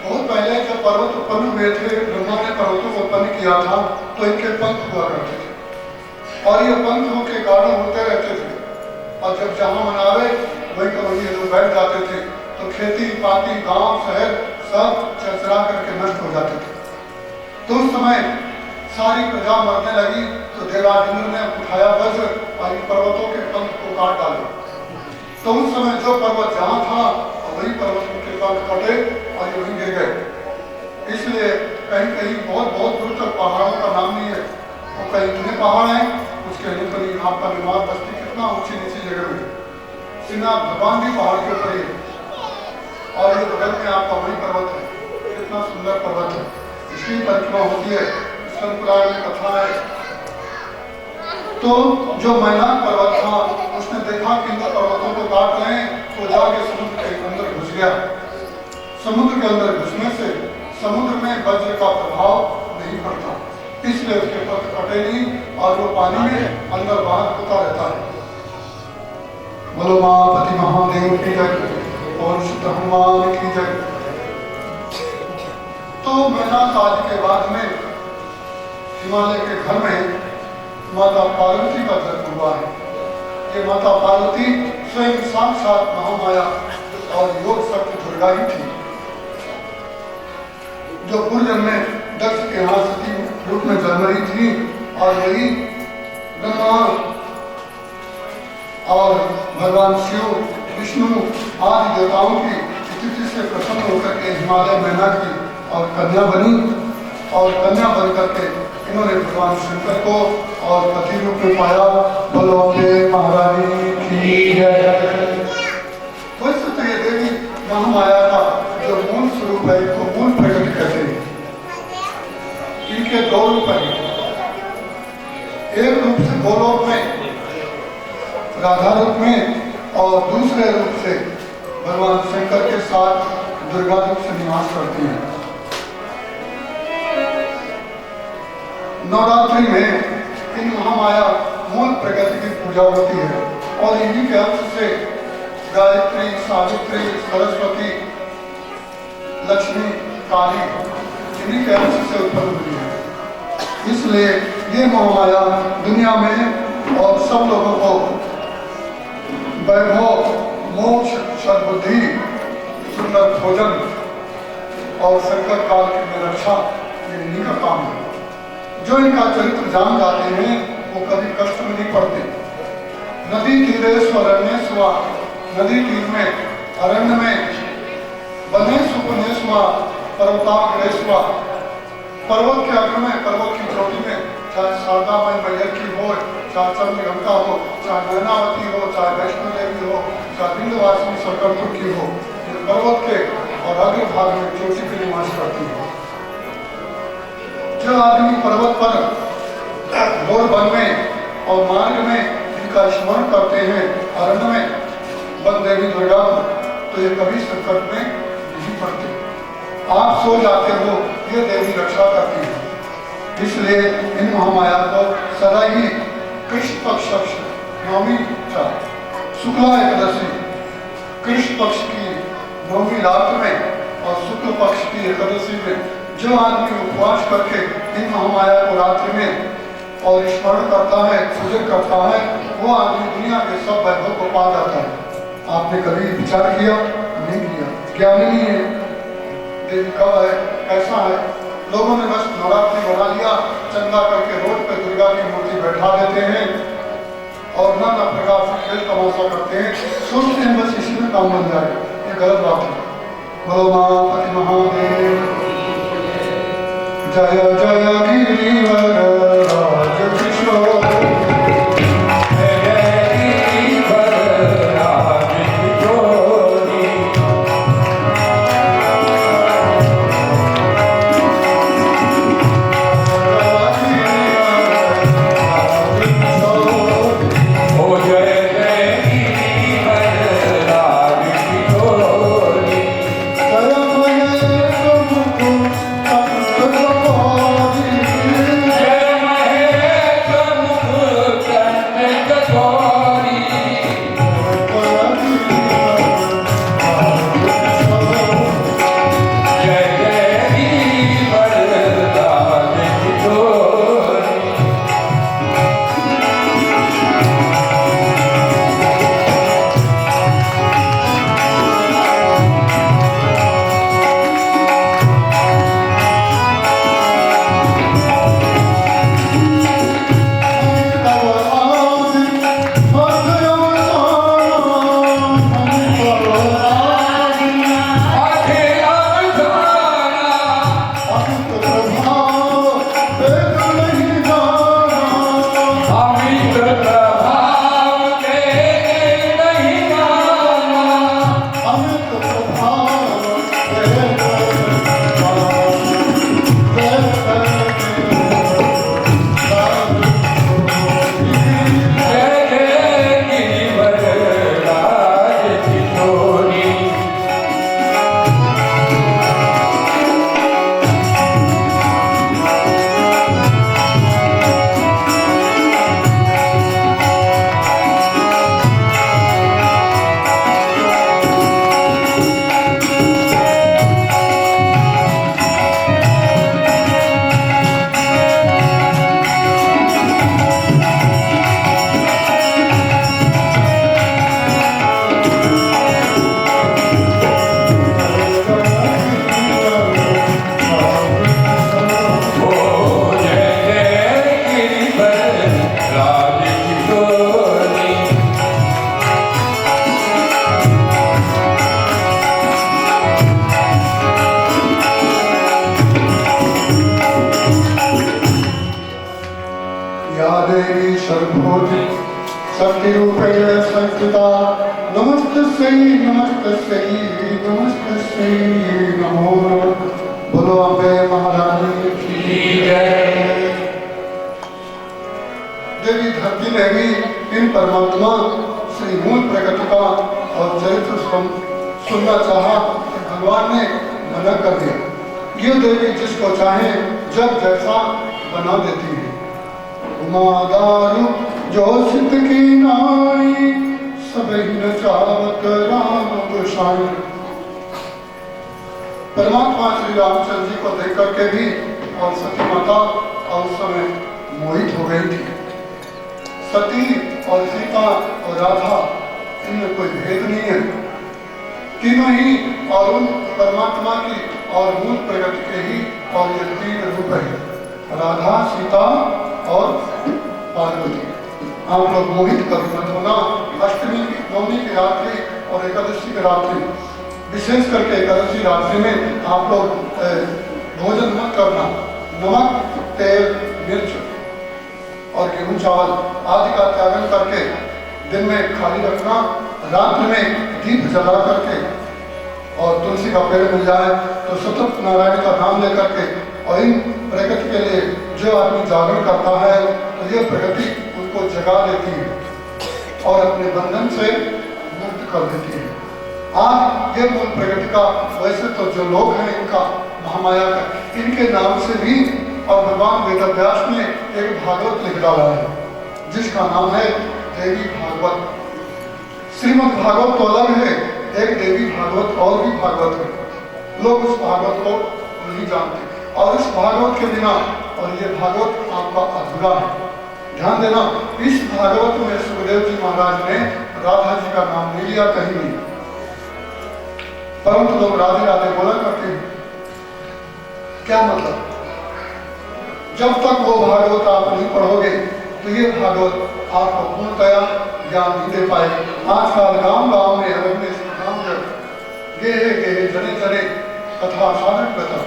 बहुत पहले जब पर्वत उत्पन्न हुए थे, ब्रह्मा ने पर्वतों को उत्पन्न किया था तो इनके पंख हुआ करते थे और ये पंखों के कारण होते रहते थे और जब जहां मनावे वही तो वही लोग बैठ जाते थे तो खेती पाती गांव शहर सब चरचरा करके नष्ट हो जाते थे। तो उस समय सारी प्रजा मरने लगी तो देवाधिदेव ने उठाया वज्र और पर्वतों के पंख को काट डाले। तो उस समय जो पर्वत जहाँ था वही पर्वत के पंख कटे और ये वहीं गिर गए। इसलिए कहीं कहीं बहुत बहुत दूर तक पहाड़ों का नाम नहीं है, वो कहीं इतने पहाड़ हैं उसके कहीं आपका निर्माण बस्ती कितना ऊंची नीची जगह में, श्रीनाथ भगवान भी पहाड़ के ऊपर है और ये बगल में आपका वही पर्वत है, कितना सुंदर पर्वत है, इसकी परिक्रमा होती है। पुराण में कथा है। तो जो मैनाक पर्वत था उसने देखा कि इन पर्वतों को काट लें तो जाके समुद्र के अंदर घुस गया। समुद्र के अंदर घुसने से समुद्र में वज्र का प्रभाव नहीं पड़ता, इसलिए उसके पंख कटे नहीं और वो पानी में अंदर बाहर होता रहता है। बोलो महापति महादेव की जय और शुद्ध हनुमान की जय। तो मैनाक आदि के बाद में हिमालय के घर में माता पार्वती का जन्म हुआ है। ये माता पार्वती स्वयं साक्षात महामाया और योग शक्ति दुर्गा ही थी, जो पूर्व में दक्ष के यहाँ सती रूप में जन्म रही थी और वही ब्रह्मा और भगवान शिव, विष्णु आदि देवताओं की स्थिति से प्रसन्न होकर के हिमालय मैना की और कन्या बनी, और कन्या बन करके इन्होंने भगवान शंकर को और पति रूप में पाया। बोलो के महारानी की जय। वैसे तो ये देवी महामाया का जो मूल स्वरूप है, इसको मूल प्रकट कहते हैं। इनके दो रूप हैं, एक रूप से गोलोक में राधा रूप में और दूसरे रूप से भगवान शंकर के साथ दुर्गा रूप से निवास करती हैं। नवरात्रि में इन महामाया मूल प्रकृति की पूजा होती है और इन्हीं के अंश से गायत्री, सावित्री, सरस्वती, लक्ष्मी, काली इन्हीं के अंश से उत्पन्न हुई है। इसलिए ये महामाया दुनिया में और सब लोगों को वैभव, मोक्ष, सद्बुद्धि, सुंदर भोजन और संकट काल की रक्षा, ये इन्हीं का काम है। जो इनका चरित्र जान जाते हैं वो कभी कष्ट में नहीं पड़ते। नदी तीरे स्वरण्य स्वा, नदी तीर में, अरण्य में, बने सुपने स्वा, पर्वताग्रे स्वा, पर्वत के अग्र में, पर्वत की चोटी में, चाहे शारदामय मैयर की हो, चाहे चंद्रगंगा हो, चाहे नैनावती हो, चाहे वैष्णो देवी हो, चाहे विंध्यवासिनी सकरपुर की हो, पर्वत के और अग्र भाग में चोटी पे निवास करती है। जो आदमी पर्वत पर घोर वन में और मार्ग में इनका स्मरण करते हैं, अरण्य में वन देवी दुर्गा को, तो ये कभी संकट में नहीं पड़ते। आप सो जाते हो, ये देवी रक्षा करती है। इसलिए इन महामाया को सदा ही कृष्ण पक्ष नवमी शुक्ला एकादशी, कृष्ण पक्ष की नवमी रात में और शुक्ल पक्ष की एकादशी में जो आदमी उपवास करके इन महामाया को रात्रि में और स्मरण करता है, पूजन करता है, वो आदमी दुनिया के सब वैभव को पा जाता है। आपने कभी विचार किया? नहीं किया। ज्ञानी नहीं है देवी कब है, कैसा है। लोगों ने बस नवरात्रि बना लिया, चंदा करके रोड पे दुर्गा की मूर्ति बैठा देते हैं और नाना प्रकार से खेल तमाशा करते हैं, सोचते हैं बस इसी में काम बन जाए। ये गलत बात है। बोलो मां पति महादेव जय जय गिरिवर राज किशोर। सर्वभूति शक्तिरूपेण संस्थिता नमस्तस्यै नमस्तस्यै नमस्तस्यै नमो नमः। बोलो अम्बे महारानी की जय। देवी धरती में भी इन परमात्मा श्री मूल प्रगति का और चरित्र सुनना चाहा तो भगवान ने मना कर दिया। ये देवी जिसको चाहे जब जैसा बना देती है। उमा दारू जो सिद्ध की नाई सबही न चावत राम गोसाई। परमात्मा श्री रामचंद्र जी को देख करके भी और सती माता और उस समय मोहित हो गई थी। सती और सीता और राधा इनमें कोई भेद नहीं है, तीनों ही और उन परमात्मा की और मूल प्रगति के ही और ये तीन रूप है, राधा सीता और पार्वती। आप लोग मोहित कभी मत होना। अष्टमी की नवमी की रात्रि और एकादशी की रात्रि, विशेष करके एकादशी रात्रि में आप लोग भोजन मत करना। नमक, तेल, मिर्च और गेहूं चावल आदि का त्यागन करके दिन में खाली रखना। रात्रि में दीप जला करके और तुलसी का पेड़ मिल जाए तो सतत नारायण का नाम लेकर के और इन प्रगति के लिए जो आदमी जागरण करता है तो ये प्रगति उनको जगा देती है और अपने बंधन से मुक्त कर देती है। आज ये मूल प्रगति का वैसे तो जो लोग हैं इनका महामाया का, इनके नाम से भी और भगवान वेदव्यास ने एक भागवत लिख डाला है जिसका नाम है देवी भागवत। श्रीमद् भागवत तो अलग है, एक देवी भागवत और भी भागवत है। लोग उस भागवत को नहीं जानते और इस भागवत के बिना और ये भागवत आपका अधूरा है। ध्यान देना, इस भागवत में सुखदेव जी महाराज ने राधा जी का नाम नहीं लिया कहीं नहीं, परंतु लोग राधे राधे बोला करते हैं। क्या मतलब? जब तक वो भागवत आप नहीं पढ़ोगे तो ये भागवत आपको पूर्णतया ज्ञान नहीं दे पाए। आजकल गांव-गांव में अरण्य गेहे जने जने कथा साधन कथा,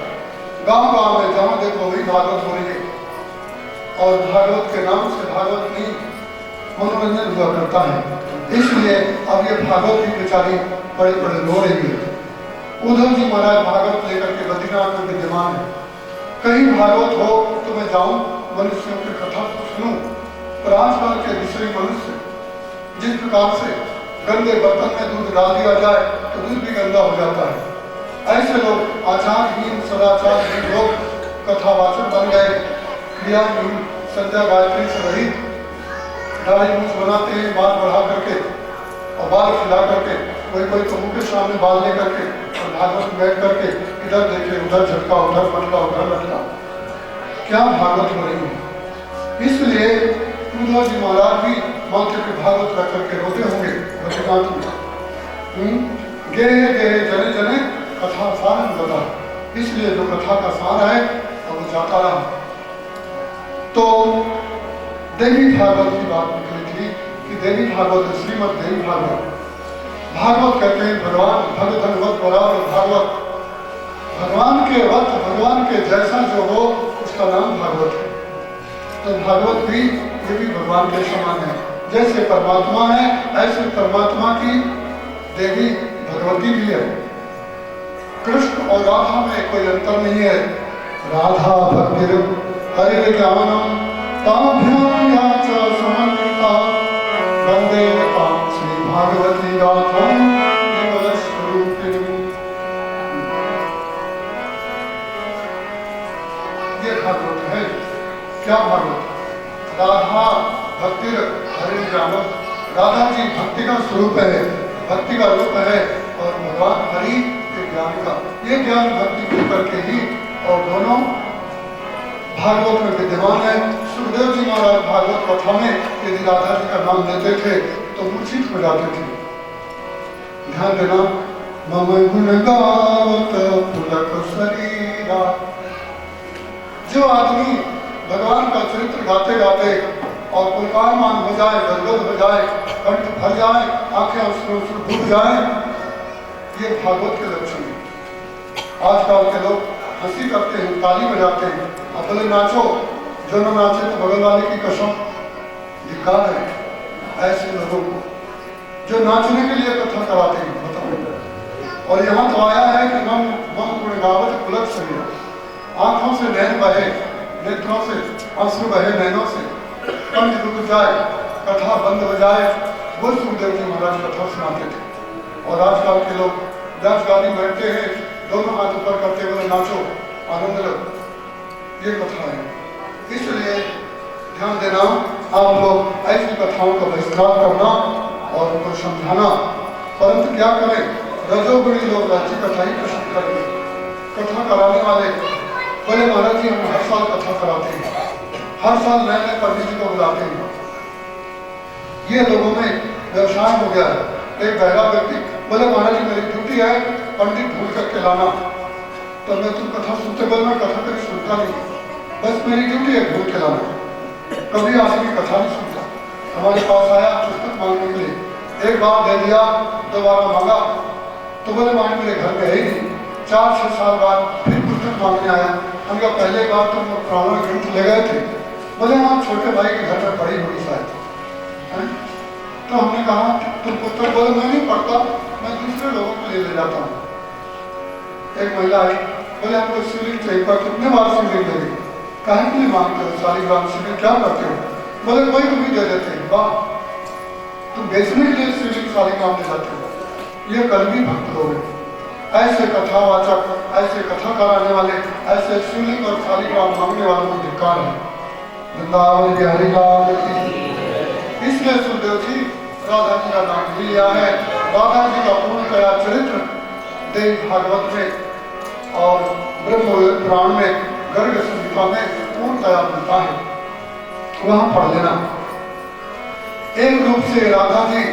गांव-गांव में जहां देखो वही भागवत हो रही है और भागवत के नाम से भागवत नहीं मनोरंजन हुआ करता है। इसलिए अब ये भागवत की बेचारी बड़े बड़े रो रही है। उद्धव जी महाराज भागवत लेकर के बद्रीनाथ में विद्यमान है। कहीं भागवत हो तो मैं जाऊं मनुष्यों की कथा सुनूं, पर आजकल के विषय मनुष्य जिस प्रकार से गंदे बर्तन में दूध डाल दिया जाए तो दूध भी गंदा हो जाता है। ऐसे लोग आचारहीन सदाचारहीन लोग कथावाचक बन गए, क्रियाहीन संध्या गायत्री से रहित दाढ़ी मूछ बनाते हैं बाल बढ़ा करके और बाल खिला करके, कोई तो मुंह के सामने बाल ले करके और भागवत बैठ करके इधर देखे उधर झटका उधर पटका उधर लटका। क्या भागवत हो रही है? इसलिए उद्धव जी महाराज भी माथे पे भागवत रख करके रोते होंगे बद्रीनाथ में। गेहे गेहे जने जने कथा सार बता, इसलिए जो कथा का सार है अब वो जाता रहा। तो देवी भागवत की बात निकली थी कि देवी भागवत श्रीमद् देवी भागवत। भागवत कहते हैं भगवान भगवत बराबर भागवत, भगवान के वत भगवान के जैसा जो हो उसका नाम भागवत है। तो भागवत भी ये भी भगवान के समान है। जैसे परमात्मा है ऐसे परमात्मा की देवी भगवती भी है। कृष्ण और राधा में कोई अंतर नहीं है। राधा भक्ति हरि ज्ञानम ताभ्याम या च समन्विता वंदे तां श्री भागवती गाथा स्वरूपिणी। ये भागवत है। क्या भागवत? राधा भक्ति हरि ज्ञानम, राधा जी भक्ति का स्वरूप है, भक्ति का रूप है और भगवान हरि के ज्ञान का। ये ज्ञान भक्ति को करके ही और दोनों भागवत में विद्यमान है। सुखदेव जी महाराज भागवत कथा में यदि राधा जी का नाम लेते थे तो मूर्छित हो जाते थे। ध्यान देना, मम गुण गावत पुलक शरीरा। जो आदमी भगवान का चरित्र गाते गाते और पुलकायमान हो जाए, गदगद हो जाए, कंठ भर जाए, आंखें अश्रु डूब जाए, ये भागवत के लक्षण है। आजकल के लोग हंसी करते हैं, ताली बजाते हैं, अब बोले नाचो, जो न नाचे तो बगल वाले की कसम। धिक्कार है ऐसे लोगों को जो नाचने के लिए कथा कराते हैं। बताओ, और यहाँ तो आया है कि मम मम गुणगावत पुलक सरिया, आंखों से नैन बहे, नेत्रों से आंसू बहे नैनों से, कंठ रुक जाए, कथा बंद हो जाए। वो सुखदेव जी महाराज कथा सुनाते थे। और आजकल के लोग 10 गाली बैठते हैं, दोनों हाथ ऊपर करते हुए नाचो, आनंद लो। ये कथा है। इसलिए ध्यान देना, आप लोग ऐसी कथाओं का बहिष्कार करना और उनको समझाना। परंतु क्या करें, रजोगुणी लोग राज्य कथा ही पसंद करेंगे। कथा कराने वाले बोले महाराज जी हम हर साल कथा कराते हैं, हर साल नए नए पंडित जी को बुलाते हैं। ये लोगों में व्यवसाय हो गया है। एक बहरा व्यक्ति बोले महाराज जी मेरी ड्यूटी है पंडित ढूंढ करके लाना। तो मैं तुम कथा सुनते, बोले मैं कथा कभी सुनता नहीं, बस मेरी ड्यूटी है ढूंढ के लाना। कभी आदमी कथा नहीं सुनता। हमारे पास आया पुस्तक मांगने के लिए, एक बार दे दिया, दोबारा मांगा तो बोले महाराज मेरे घर में है ही नहीं। 4-6 साल बाद फिर पुस्तक मांगने आया। हम कहा पहले बार तुम पुराना ग्रंथ ले गए थे। बोले हाँ छोटे भाई के घर में पड़ी होगी शायद। तो हमने कहा तुम पुस्तक, बोले मैं नहीं पढ़ता, मैं दूसरे लोगों को ले जाता हूँ। एक महिला आई, बोले हमको शिवलिंग चाहिए, पर कितने बार शिवलिंग देंगे, काहे के लिए मांगते हो, शालिग्राम शिवलिंग क्या करते हो? बोले कोई को भी दे देते हैं। वाह, तुम बेचने के लिए शिवलिंग शालिग्राम दे जाते हो, ये कलमी भक्त लोग हैं। ऐसे कथावाचक, ऐसे कथा कराने वाले, ऐसे शिवलिंग और शालिग्राम मांगने वालों को धिक्कार है। वृंदावन बिहारी लाल की। इसलिए सुखदेव जी राधा जी का नाम भी लिया है। राधा जी का पूर्णतया चरित्र देव भागवत में और ब्रह्म पुराण में, गर्ग संहिता में पूर्णतया मिलता है, वहां पढ़ लेना। एक रूप से राधा जी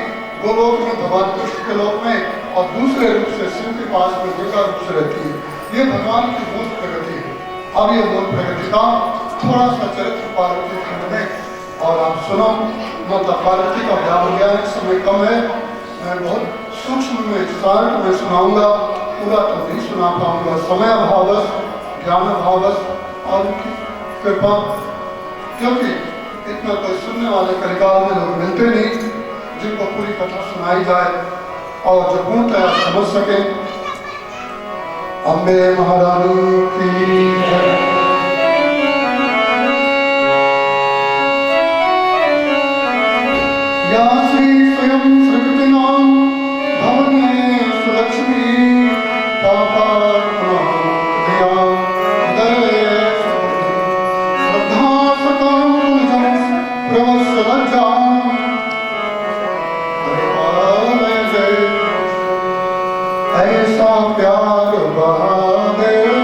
गोलोक में भगवान कृष्ण के लोक में, और दूसरे रूप से शिव के पास में दुर्गा रूप से रहती है। ये भगवान की मूल प्रगति है। अब ये मूल प्रगति का थोड़ा सा चरित्र पार्वती खंड में, और आप सुनो। माता पार्वती का ब्याह हो गया है, समय कम है, मैं बहुत सूक्ष्म में विस्तार में सुनाऊंगा, पूरा तो नहीं सुना पाऊंगा, समय अभावश, ज्ञान अभावश और उनकी कृपा, क्योंकि इतना कोई सुनने वाले कलिकाल में लोग मिलते नहीं जिनको पूरी कथा सुनाई जाए और जो पूर्णतया समझ सके। अम्बे महारानी की जय। या श्री स्वयं श्रीकृतिनाम भवने सुलक्ष्मी श्रद्धा सकल प्रवस्य लज्जा ऐसा प्यार बहादुर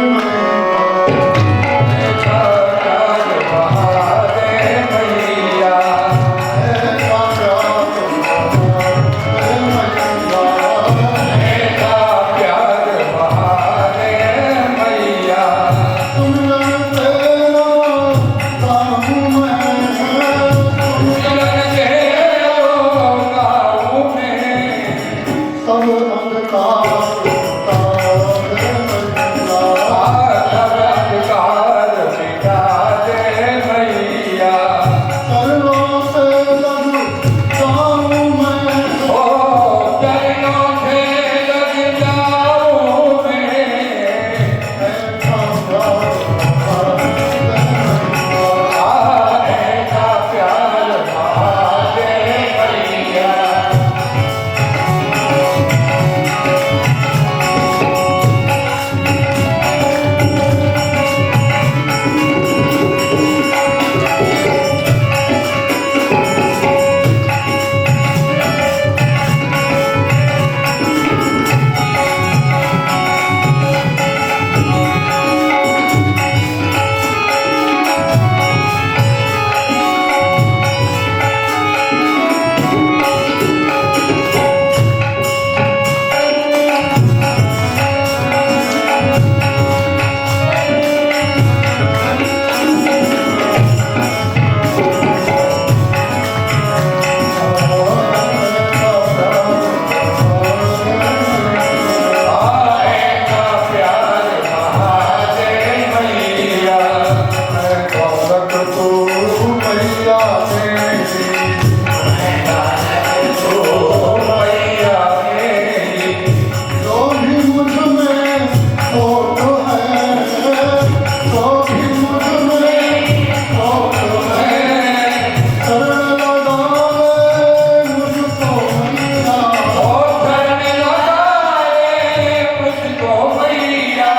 मैया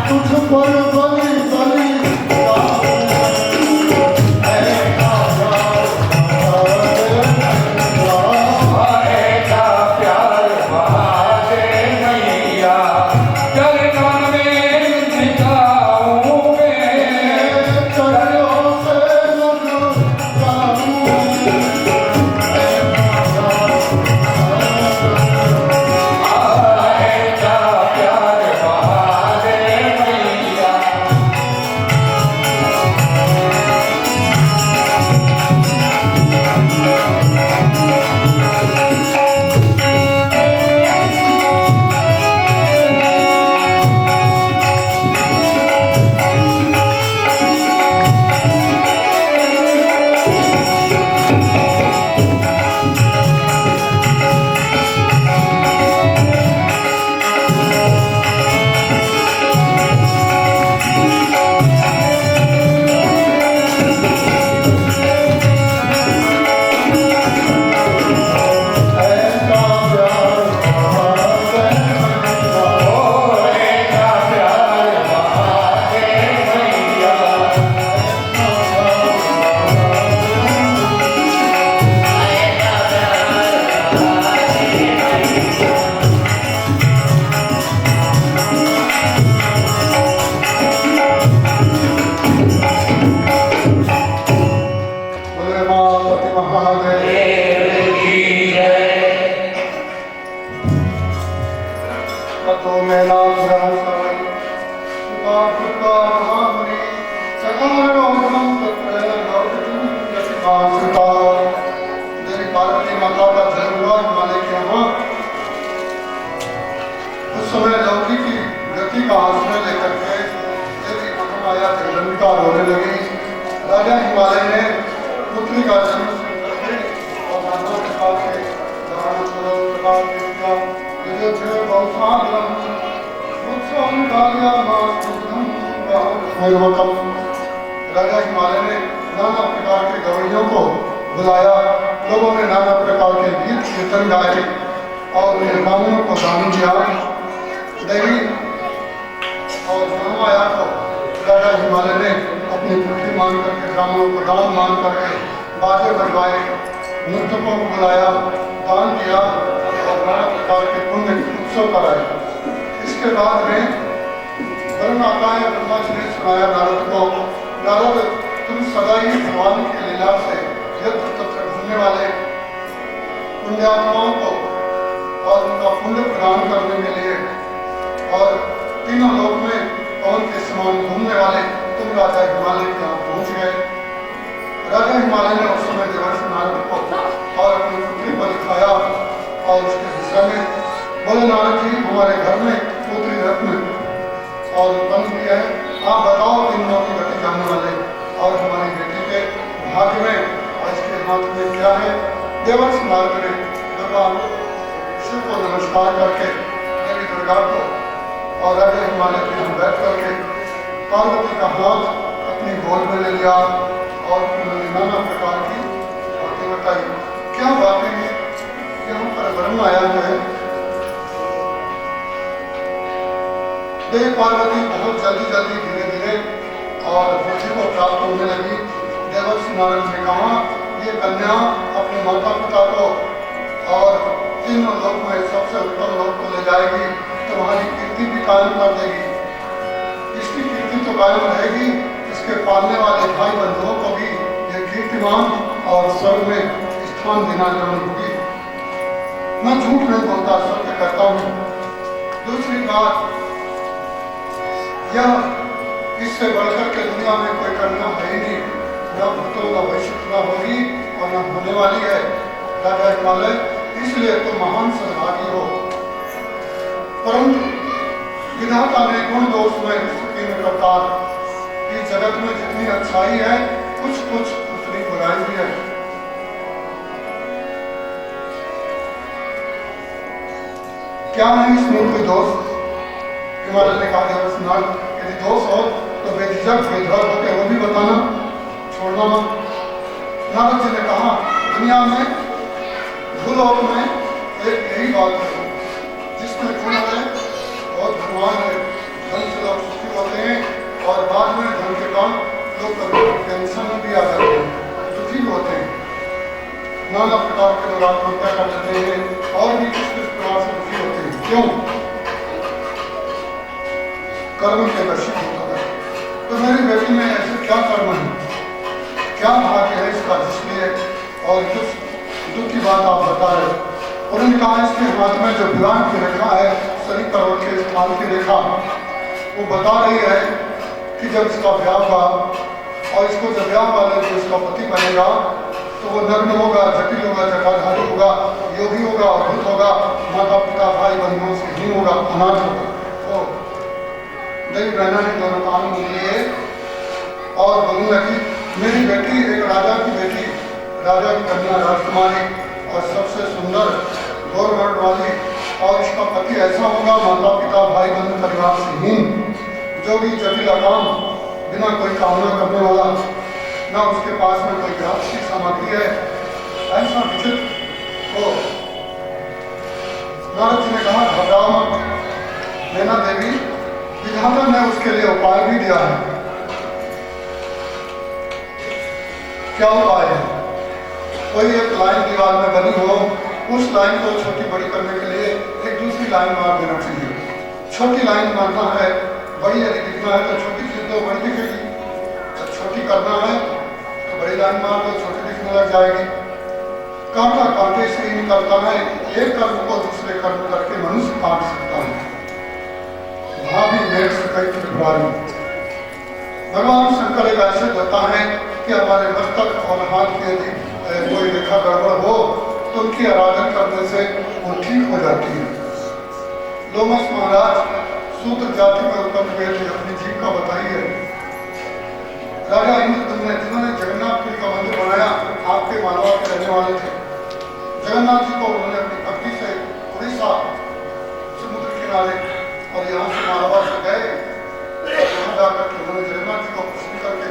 तुझ पर बलि बलि का प्यार महादेव मैया चरणों में झुकाऊं मैं चरणों से लग जाऊं का प्यार महादेव मैया ऐसा प्यार का प्यार महादेव मैया बोले मापति महादेव ततो में नाम ग्रहण करो सुता सुता महामुनि सकारणों तत्र लौकिकं यतिकांसता देवी पार्वती माता का जन्म हुआ हिमालय के यहाँ उस समय लौकिक की गति का आश्रय लेकर के देवी महामाया जगदम्बिका रोने लगी राजा हिमालय ने पुत्री का जन्म करके और नाना प्रकार के दान करो प्रकार के किया यदि थे बहुसागरम उत्सवम कालिया मास्तुम बहुवकम राजा हिमालय ने नाना प्रकार के गवैयों को बुलाया लोगों ने नाना प्रकार के गीत कीर्तन गाए और उन्हें ब्राह्मणों को दान दिया देवी और महामाया को राजा हिमालय ने अपनी पुत्री मान करके ब्राह्मणों को दान मान करके बाजे बजवाए नृतकों को बुलाया दान दिया और नाना प्रकार के पुण्य उत्सव कराए इसके बाद में वरुण आता है ब्रह्मा जी ने सुनाया नारद को नारद तुम सदा ही भगवान की लीला से यत्र तत्र घूमने वाले पुण्यात्माओं को और उनका पुण्य प्रदान करने के लिए और तीनों लोक में पवन के समान घूमने वाले तुम राजा हिमालय के यहाँ पहुंच गए राजा हिमालय ने उस समय देवर्षि नारद को और अपनी पुत्री पर दिखाया और उसके विषय में बोले नारद जी हमारे घर में पुत्री रत्न और उत्पन्न हुई है आप बताओ इन लोगों की गति जानने वाले और हमारी बेटी के भाग्य में और इसके हाथ में क्या है देवर्षि नारद ने भगवान शिव को नमस्कार करके देवी दुर्गा को और राजा हिमालय के यहाँ बैठ करके पार्वती का हाथ अपनी गोद में ले लिया और उन्होंने नाना प्रकार की बातें बताई क्या बातें हैं यहाँ पर वरुण आया जो है देवी पार्वती बहुत जल्दी जल्दी धीरे धीरे और बुद्धि को प्राप्त होने लगी देवर्षि नारद ने कहा ये कन्या अपने माता पिता को और तीनों लोक में सबसे उत्तम लोक को ले जाएगी तुम्हारी कीर्ति भी कायम कर देगी इसकी कीर्ति तो कायम रहेगी इसके पालने वाले भाई बंधुओं को भी ये कीर्तिमान और स्वर्ग में स्थान देना जरूर होगी मैं झूठ नहीं बोलता सत्य करता हूँ दूसरी बात यह इससे बढ़कर के दुनिया में कोई कन्या है ही नहीं न भूतों न भविष्य न होगी और न होने वाली है राजा हिमालय इसलिए तो महान सद्भागी हो परंतु विधाता ने गुण दोष में तीन प्रकार इस जगत में जितनी अच्छाई है कुछ कुछ उतनी बुराई भी है क्या है इसमें कोई दोष हिमालय ने कहा देवर्षि नारद यदि दोष हो तो बेझिझक बेधड़क होकर वो भी बताना छोड़ना मत नारद जी ने कहा दुनिया में भूलोक में एक यही बात है जिसमें गुण है और भगवान है नाना प्रकार के लोग आत्महत्या कर लेते हैं और भी किस किस प्रकार से दुखी होते हैं। क्यों? कर्म के वशीभूत होता है। तो मेरी बेटी में ऐसे क्या कर्म है, क्या भाग्य है इसका जिसलिए और दुख की बात आप बता रहे। उन्होंने कहा इसके हाथ में जो विवाह की रेखा है, शनि करोड़ के स्थान की रेखा, वो बता रही है कि जब इसका ब्याह हुआ और इसको जब ब्याह वाले जो इसका पति बनेगा तो वो नग्न होगा, जटिल होगा, जटाधारी होगा, योगी होगा, अद्भुत होगा, माता पिता भाई बंधुओं से हीन होगा, अनाथ होगा। देवी बहना ने दोनों काम लिए और बोलने लगी मेरी बेटी एक राजा की बेटी, राजा की कन्या, राजकुमारी और सबसे सुंदर गौरवर्ण वाली, और इसका पति ऐसा होगा माता पिता भाई बंधु परिवार से हीन, जो भी जटिल काम बिना कोई कामना करने वाला, ना उसके पास में कोई ग्राहक की सामग्री है, ऐसा विचित्र हो। नारद जी ने कहा घबराओ मत नैना देवी, विधाता ने उसके लिए उपाय भी दिया है। क्या उपाय है? कोई एक लाइन दीवार में बनी हो, उस लाइन को छोटी बड़ी करने के लिए एक दूसरी लाइन मार देना चाहिए। छोटी लाइन मारना है, बड़ी यदि दिखना है तो छोटी चीज दो, बड़ी दिखेगी। जब छोटी करना है तो बड़ी लाइन मार दो, छोटी दिखने लग जाएगी। कांटा कांटे से ही निकलता है, एक कर्म को दूसरे कर्म करके मनुष्य काट सकता है। भाभी मेघ से कई त्रिपुरारी। भगवान शंकर एक ऐसे देवता है कि हमारे मस्तक और हाथ की यदि कोई रेखा गड़बड़ हो तो उनकी आराधना करने से वो ठीक हो जाती है। लोमस महाराज सूत्र जाति में उत्पन्न हुए थे, अपनी जीविका बताइए। राजा इंद्रदुम्न ने, जिन्होंने जगन्नाथपुरी का मंदिर बनाया, आपके मालवा के रहने वाले थे। जगन्नाथ जी को उन्होंने अपनी भक्ति से उड़ीसा समुद्र किनारे और यहाँ से मालवा से गए, यहाँ जाकर के उन्होंने जगन्नाथ जी को प्रसन्न करके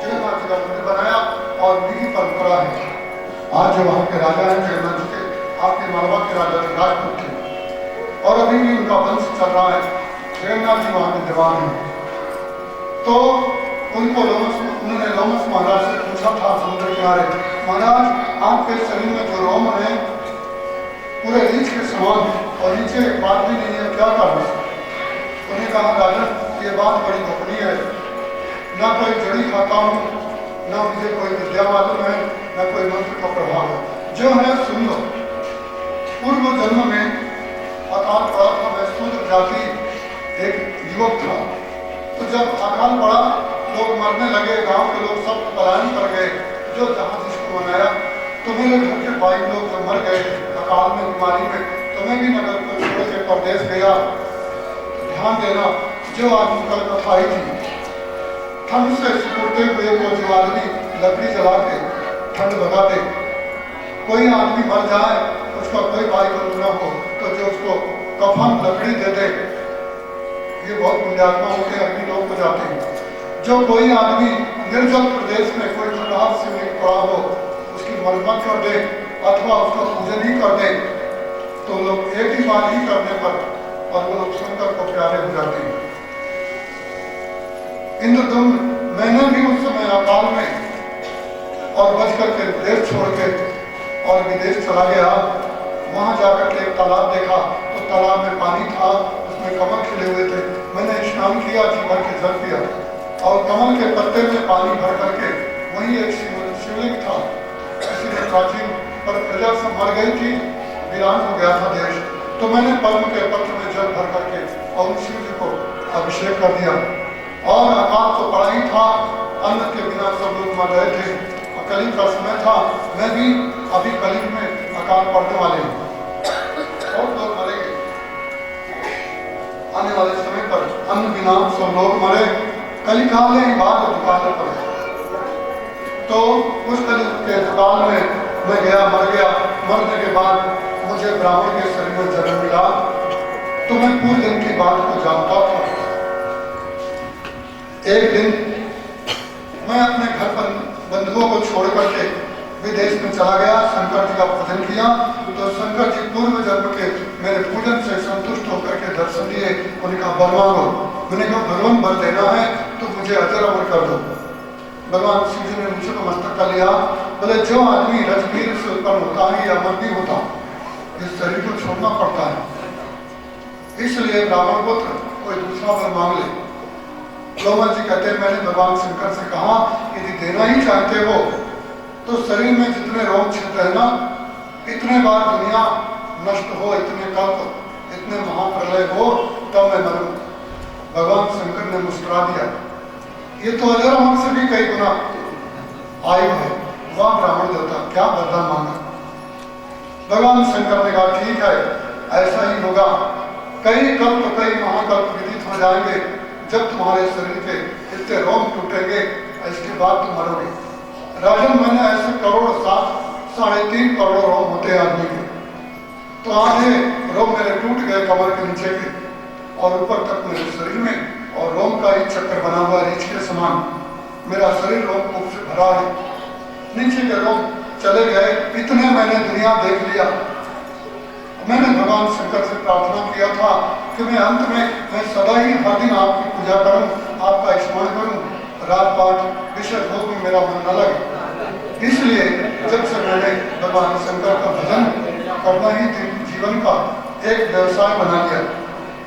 जगन्नाथ जी का मंदिर बनाया और यही परंपरा है। आज जो वहाँ के राजा हैं जगन्नाथ जी के, आपके मालवा के राजा राजपूत थे और अभी भी उनका वंश चल रहा है। जगन्नाथ जी वहाँ के दीवान हैं। तो उनको उन्होंने लोमस महाराज से पूछा था समुद्र किनारे, महाराज आपके शरीर में जो रोम है पूरे रीछ के समान और नीचे एक बात भी नहीं है, क्या करना? उन्हें कहा राजन ये बात बड़ी गोपनीय है, ना कोई जड़ी खाता हूँ, ना मुझे कोई विद्या मालूम है, ना कोई मंत्र का प्रभाव है। जो है सुन लो। पूर्व जन्म में अकाल पड़ा था, मैं शूद्र जाति एक युवक था। तो जब अकाल पड़ा, लोग मरने लगे, गांव के लोग सब पलायन कर गए, जो जहाँ जिसको मनाया। तो मेरे घर के भाई लोग जब मर गए अकाल में, बीमारी में, तो मैं भी नगर को छोड़ के परदेश गया। ध्यान देना, जो आदमी कल कथा आई थी, ठंड से सिकुड़ते हुए को जो आदमी लकड़ी जला के ठंड भगा दे, कोई आदमी मर जाए, उसका कोई भाई बंधु न हो, तो जो उसको कफन लकड़ी दे दे, ये बहुत पुण्यात्मा होते हैं, अग्नि लोग को जाते हैं। जो कोई आदमी निर्जल प्रदेश में कोई खंडार शिवलिंग पड़ा हो, उसकी मरम्मत कर दे अथवा उसका पूजन ही कर दे, तो लोग एक ही बार ही करने पर और वो लोग शंकर को प्यारे हो जाते हैं। इंद्रदुम्न, मैंने भी उस समय अकाल में और बच करके देश छोड़ के और विदेश चला गया। वहां जाकर के एक तालाब देखा, तो तालाब में पानी था, उसमें कमल खिले हुए थे। मैंने स्नान किया, जी भर के जल पिया और कमल के पत्ते में पानी भर करके वहीं एक शिवलिंग था। किसी ने प्राचीन पर प्रजा सब मर गई थी, वीरान हो गया था देश, तो मैंने पद्म के पत्र में जल भर करके और शिव जी को अभिषेक कर दिया। और अकाल तो पड़ा ही था, अन्न के बिना सब लोग मर गए थे, कलयुग का समय था। मैं भी अभी कलयुग में अकाल पड़ने वाले हैं और लोग मरेंगे। आने वाले समय पर अन्न बिना सब लोग मरे, कलिकाल में बाद दुकान पर। तो उस कलयुग के दुकान में मैं गया, मर गया। मरने के बाद मुझे ब्राह्मण के शरीर में जन्म मिला, तो मैं पूरे दिन की बात को जानता था। एक दिन मैं अपने घर पर बंधुओं को छोड़ करके विदेश में चला गया, शंकर जी का पूजन किया। तो शंकर जी पूर्व जन्म के मेरे पूजन से संतुष्ट होकर के दर्शन दिए। उन्होंने कहा वर मांगो। मैंने कहा भगवान वर देना है तो मुझे अजर अमर कर दो। भगवान शिव जी ने मुझे को मस्तक कर लिया। बोले जो आदमी रजबीर से कर्म होता है, यह अमर नहीं होता, इस शरीर को छोड़ना पड़ता है। इसलिए ब्राह्मण पुत्र कोई दूसरा वर मांग ले। लोमल जी कहते हैं मैंने भगवान शंकर से कहा यदि देना ही चाहते हो तो शरीर में जितने रोग छिद्र है ना, इतने बार दुनिया नष्ट हो, इतने कल्प, इतने महाप्रलय हो, तब मैं मरूं। भगवान शंकर ने मुस्कुरा दिया, ये तो अजर अमर से भी कई गुना आयु है। वह ब्राह्मण देवता क्या वरदान मांगा। भगवान शंकर ने कहा ठीक है, ऐसा ही होगा। कई कल्प, कई महाकल्प व्यतीत हो जाएंगे जब तुम्हारे शरीर के इतने रोम टूटेंगे, इसके बाद तुम मरोगे। राजन, मैंने ऐसे करोड़ 3.5 करोड़ रोम होते हैं आदमी के, तो आधे रोम मेरे टूट गए कमर के नीचे के और ऊपर तक मेरे शरीर में, और रोम का एक चक्कर बना हुआ रीछ के समान मेरा शरीर रोम कूप से भरा है। नीचे के रोम चले गए, इतने मैंने दुनिया देख लिया। मैंने भगवान शंकर से प्रार्थना किया था कि मैं अंत में मैं सदा ही हर दिन आपकी पूजा करूं, आपका स्मरण करूं, रात पाठ विषय भोग में मेरा मन न लगे। इसलिए जब से मैंने भगवान शंकर का भजन करना ही जीवन का एक व्यवसाय बना लिया।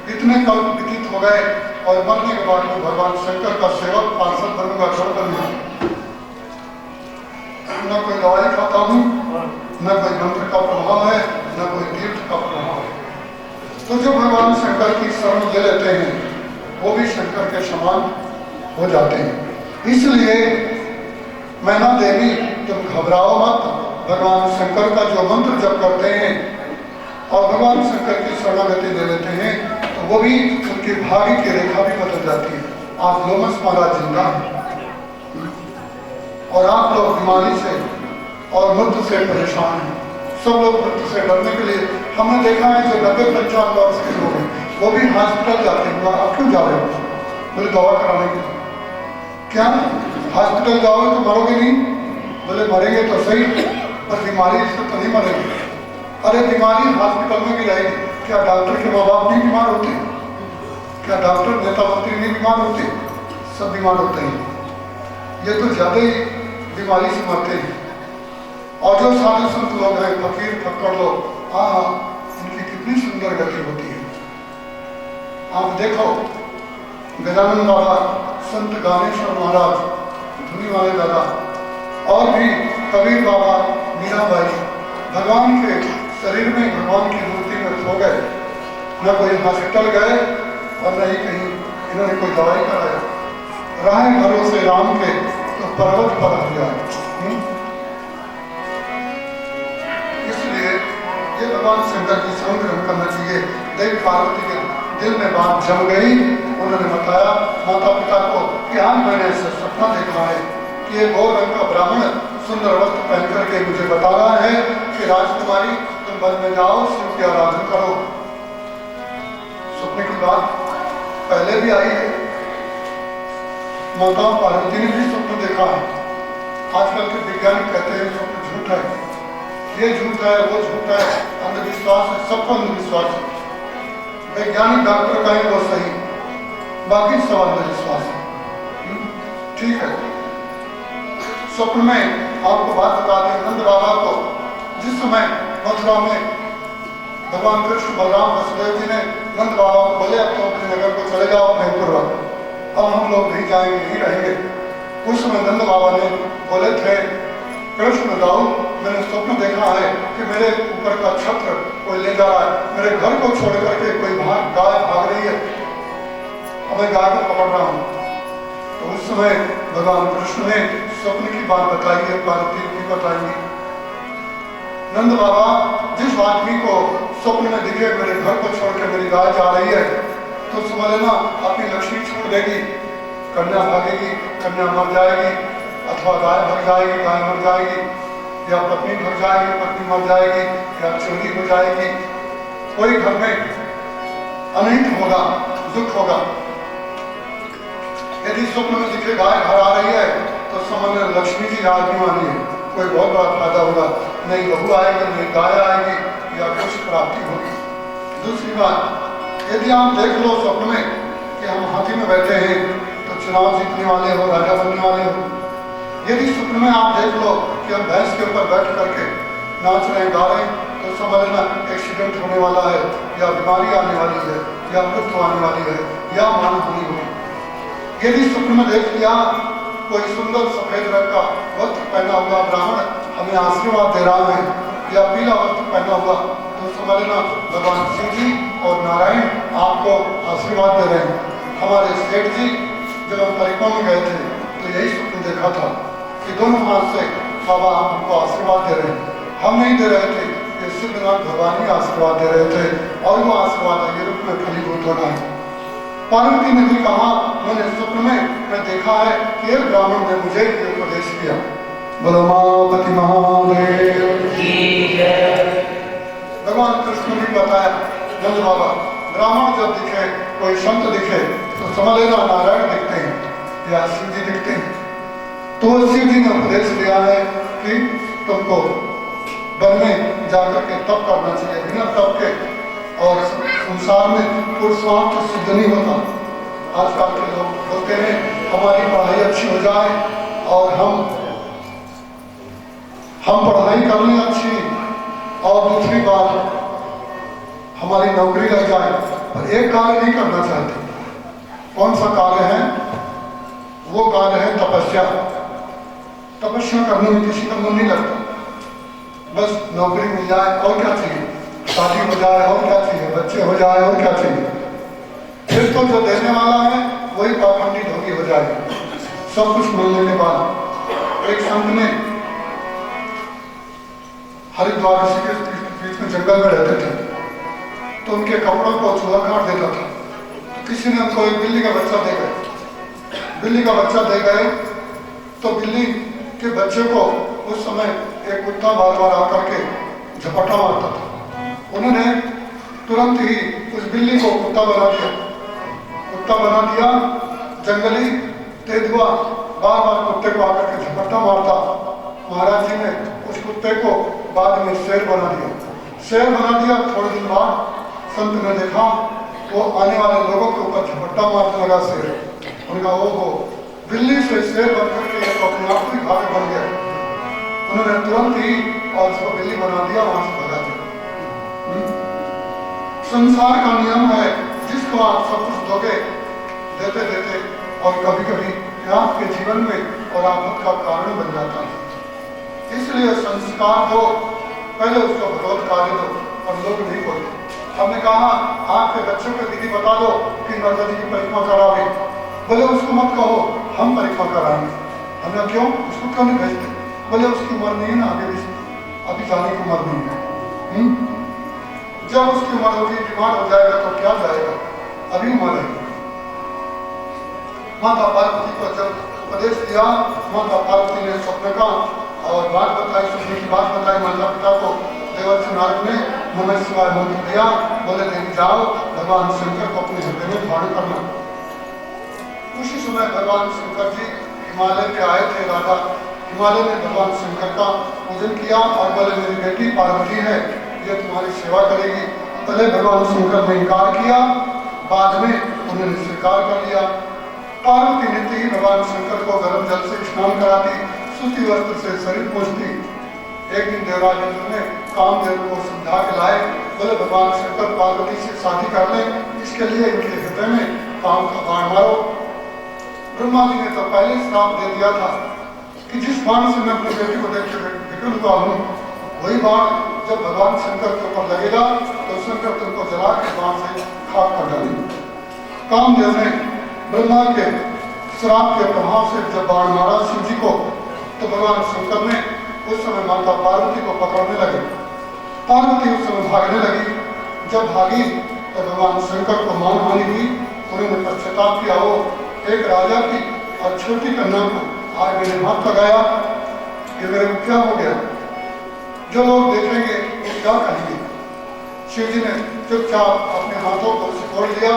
इतने कल्प व्यतीत हो गए और मरने के बाद में भगवान शंकर का सेवक पार्षद बनूंगा, छोड़ बनूंगा। न कोई दवाई खाता हूँ, न कोई मंत्र का प्रभाव है, न कोई तीर्थ का प्रभाव है। तो जो भगवान शंकर की शरण ले लेते हैं वो भी शंकर के समान हो जाते हैं। इसलिए मैना देवी तुम घबराओ मत, भगवान शंकर का जो मंत्र जप करते हैं और भगवान शंकर की शरणागति ले लेते हैं तो वो भी उनके भाग्य की रेखा भी बदल जाती है। आज लोमस महाराज जिंदा है और आप लोग बीमारी से और मृत्यु से परेशान हैं। सब लोग मृत्यु से डरने के लिए, हमने देखा है जो 90-95 वर्ष के लोग हैं वो भी हॉस्पिटल जाते हैं। आप क्यों जा रहे हो? बोले दवा कराने के लिए। क्या हॉस्पिटल जाओगे तो मरोगे नहीं? बोले मरेंगे तो सही, पर बीमारी से तो नहीं मरेंगे। अरे बीमारी हॉस्पिटल में भी रहेगी, क्या डॉक्टर के माँ बाप नहीं बीमार होते? क्या डॉक्टर नेता मंत्री नहीं बीमार होते? सब बीमार होते हैं। ये तो ज्यादा ही बीमारी से मरते हैं। और जो साधु संत लोग हैं, फकीर फक्कड़ लोग, हाँ इनकी कितनी सुंदर गति होती है। आप देखो गजानन बाबा, संत ज्ञानेश्वर महाराज, धुनी वाले दादा और भी कबीर बाबा, मीराबाई भगवान के शरीर में, भगवान की मूर्ति में सो गए। न कोई हॉस्पिटल गए और न ही कहीं इन्होंने कोई दवाई कराया। राह भरोसे राम के तो पर्वत पर आ गया। इसलिए ये भगवान शंकर की शरण ग्रहण करना चाहिए। देवी पार्वती के दिल में बात जम गई। उन्होंने बताया माता पिता को कि आज मैंने ऐसा सपना देखा है कि एक और रंग का ब्राह्मण सुंदर वस्त्र पहन करके मुझे बता रहा है कि राजकुमारी तुम वन में जाओ, शिव की आराधना करो। सपने की बात पहले भी आई है, माता पार्वती ने भी स्वप्न देखा है। आजकल के वैज्ञानिक कहते हैं स्वप्न झूठ है, ये झूठ है, वो झूठ है, अंधविश्वास है, सबको अंधविश्वास है। वैज्ञानिक डॉक्टर कहें वो सही, बाकी सब अंधविश्वास है। ठीक है। स्वप्न में आपको बात बताते हैं, नंद बाबा को जिस समय मथुरा में भगवान कृष्ण, बलराम, वसुदेव जी ने नंद बाबा को बोले अब तो अपने नगर को चले जाओ भयंपुरवा, अब हम लोग नहीं जाएंगे, नहीं रहेंगे। उस समय नंद बाबा ने बोले थे कृष्ण दाऊ, मैंने स्वप्न देखा है कि मेरे ऊपर का छत्र कोई ले जा रहा है, मेरे घर को छोड़ करके कोई गाय भाग रही है, अब मैं गाय को पकड़ रहा हूँ। तो उस समय भगवान कृष्ण ने स्वप्न की बात बताई है, पार्वती की बताएंगी। नंद बाबा जिस आदमी को स्वप्न में दिखे मेरे घर को छोड़ के मेरी गाय जा रही है, तो समझ लेना अपनी लक्ष्मी छोड़ देगी, कन्या भागेगी, कन्या मर जाएगी, अथवा गाय भाग जाएगी, गाय मर जाएगी, या पत्नी भाग जाएगी, पत्नी मर जाएगी, या चोरी हो जाएगी। कोई घर में अनहित होगा, दुख होगा। यदि स्वप्न में दिखे गाय घर आ रही है तो समझ लेना लक्ष्मी जी आदमी वाली है, कोई बहुत बड़ा फायदा होगा। नहीं बहू आएगी, नहीं गाय आएगी, या कुछ प्राप्ति होगी। दूसरी बात, यदि आप देख लो स्वप्न में कि हम हाथी में बैठे हैं तो चुनाव जीतने वाले हो, राजा बनने वाले हो। यदि स्वप्न में आप देख लो कि हम भैंस के ऊपर बैठ करके नाच रहे गा रहे तो समझ लेना एक्सीडेंट होने वाला है, या बीमारी आने वाली है, या मृत्यु आने वाली है, या मानहानि होगी। यदि स्वप्न में देख लिया कोई सुंदर सफेद रंग का वस्त्र पहना हुआ ब्राह्मण हमें आशीर्वाद दे रहा है, या पीला वस्त्र पहना हुआ, तो समझ लेना भगवान शिव जी और नारायण आपको आशीर्वाद दे रहे हैं। हमारे सेठ जी जब हम परिक्रमा में गए थे तो यही स्वप्न देखा था कि दोनों हाथ से बाबा हमको आशीर्वाद दे रहे हैं। हम नहीं दे रहे थे, ये सिद्धनाथ भगवान ही आशीर्वाद दे रहे थे, और वो आशीर्वाद ये रूप में फलीभूत होना है। पार्वती ने भी कहा, मैंने स्वप्न में मैं देखा है कि एक ब्राह्मण ने मुझे ये उपदेश किया। बोलो मापति महादेव की जय। भगवान कृष्ण ने बताया, नंद बाबा ब्राह्मण जब दिखे, कोई संत दिखे तो समझ लेना नारायण दिखते हैं या शिव जी दिखते हैं। तो शिव जी ने उपदेश दिया है कि तुमको वन में जाकर के तप करना चाहिए, बिना तप के और संसार में पुरुषार्थ सिद्ध नहीं होता। आजकल के लोग बोलते हैं हमारी पढ़ाई अच्छी हो जाए और हम पढ़ाई कर लें अच्छी, और दूसरी बात हमारी नौकरी लग जाए, पर एक कार्य नहीं करना चाहते। कौन सा कार्य है? वो कार्य है तपस्या। तपस्या करने में किसी का मन नहीं लगता, बस नौकरी मिल जाए और क्या चाहिए, शादी हो जाए और क्या चाहिए, बच्चे हो जाए और क्या चाहिए। फिर तो जो देने वाला है वही पाखंडी धोखी हो जाए। सब कुछ मिलने के बाद एक संत ने हरिद्वार के बीच में जंगल में रहते थे, तो उनके कपड़ों को चूहा काट देता था। तो किसी ने उनको एक बिल्ली का बच्चा दे गए। बिल्ली का बच्चा दे गए तो बिल्ली के बच्चे को उस समय एक कुत्ता बार बार आकर के झपटा मारता था। उन्होंने तुरंत ही उस बिल्ली को कुत्ता बना दिया। कुत्ता बना दिया, जंगली तेंदुआ बार बार कुत्ते को आकर के झपट्टा मारता। महाराज जी ने उस कुत्ते को बाद में शेर बना दिया। शेर बना दिया, थोड़े दिन बाद संत ने देखा वो आने वाले लोगों के ऊपर झपट्टा मारने लगा शेर। उनका ओहो, बिल्ली से शेर बन करके एक अपने आप ही भाग बन गया। उन्होंने तुरंत ही और उसको बिल्ली बना दिया, वहां से भगा दिया। संसार का नियम है, जिसको आप सब कुछ दोगे देते देते और कभी कभी आपके जीवन में और आफत का कारण बन जाता है। इसलिए संस्कार दो, पहले उसको भगवत कार्य दो, और लोग नहीं बोलते। हमने कहा आपके बच्चों को विधि बता दो कि नर्मदा जी की परिक्रमा करावे, बोले उसको मत कहो, हम परिक्रमा कराएंगे। हमने क्यों, उसको क्यों नहीं भेजते? बोले उसकी उम्र नहीं है ना, अभी जाने की उम्र नहीं है। जब उसकी उम्र होगी, बीमार हो जाएगा तो क्या जाएगा, अभी उम्र है। माता पार्वती को जब उपदेश दिया, माता पार्वती ने स्वप्न का और बात बताई, स्वप्न की बात बताई माता पिता को। देवर्षि नारद ने नमः शिवाय मंत्र दिया, बोले देवी जाओ भगवान शंकर को अपने हृदय में धारण करना। उसी समय भगवान शंकर जी हिमालय पे आए थे। राजा हिमालय ने भगवान शंकर का पूजन किया और बोले मेरी बेटी पार्वती है, ये तुम्हारी सेवा करेगी। पहले भगवान शंकर ने इनकार किया, बाद में उन्होंने स्वीकार कर लिया। पार्वती नित्य ही भगवान शंकर को गर्म जल से स्नान कराती, सूती वस्त्र से शरीर पोंछती। एक दिन देवराज इंद्र ने कामदेव को समझा के लाए, बोले भगवान शंकर पार्वती से शादी कर ले, इसके लिए इनके हृदय में काम का बाण मारो। ब्रह्मा जी ने तो पहले श्राप दे दिया था कि जिस बाण से मैं अपनी बेटी को देख के विकल हुआ हूँ, वही बाण जब भगवान शंकर के ऊपर लगेगा तो शंकर तुमको जला के बाण से खाक कर डालेंगे। कामदेव ने ब्रह्मा के श्राप के प्रभाव से जब बाण मारा शिव जी को, तो भगवान शंकर ने उस समय माता पार्वती को पकड़ने लगे। पार्वती उस समय भागने लगी। जब भागी तो भगवान शंकर को मानहानि हुई। उन्होंने पश्चाताप किया, हो एक राजा की और छोटी कन्या को आज मैंने हाथ लगाया, कि मेरे को क्या हो गया, जो लोग देखेंगे वो क्या कहेंगे। शिव जी ने चुपचाप अपने हाथों को सिकोड़ लिया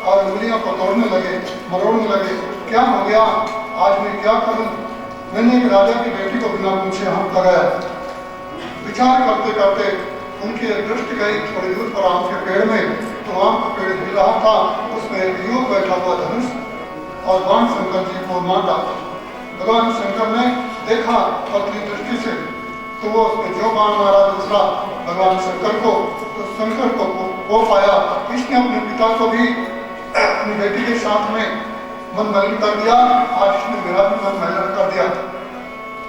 और उंगलियों को तोड़ने लगे, मरोड़ने लगे। क्या हो गया, आज मैं क्या करूं, मैंने एक राजा की बेटी को बिना पूछे हाथ लगाया। विचार करते करते उनकी दृष्टि गई थोड़ी दूर पर आम के पेड़ में, तो आम का पेड़ हिल रहा था, उसमें एक युवक बैठा हुआ धनुष और भगवान शंकर जी को मार डाला। भगवान शंकर ने देखा अपनी दृष्टि से, तो वो उसने जो बाण मारा दूसरा भगवान शंकर को, तो शंकर को वो पाया। इसने अपने पिता को भी अपनी बेटी के साथ में मन मलिन कर दिया, आज इसने मेरा भी मन मलिन कर दिया।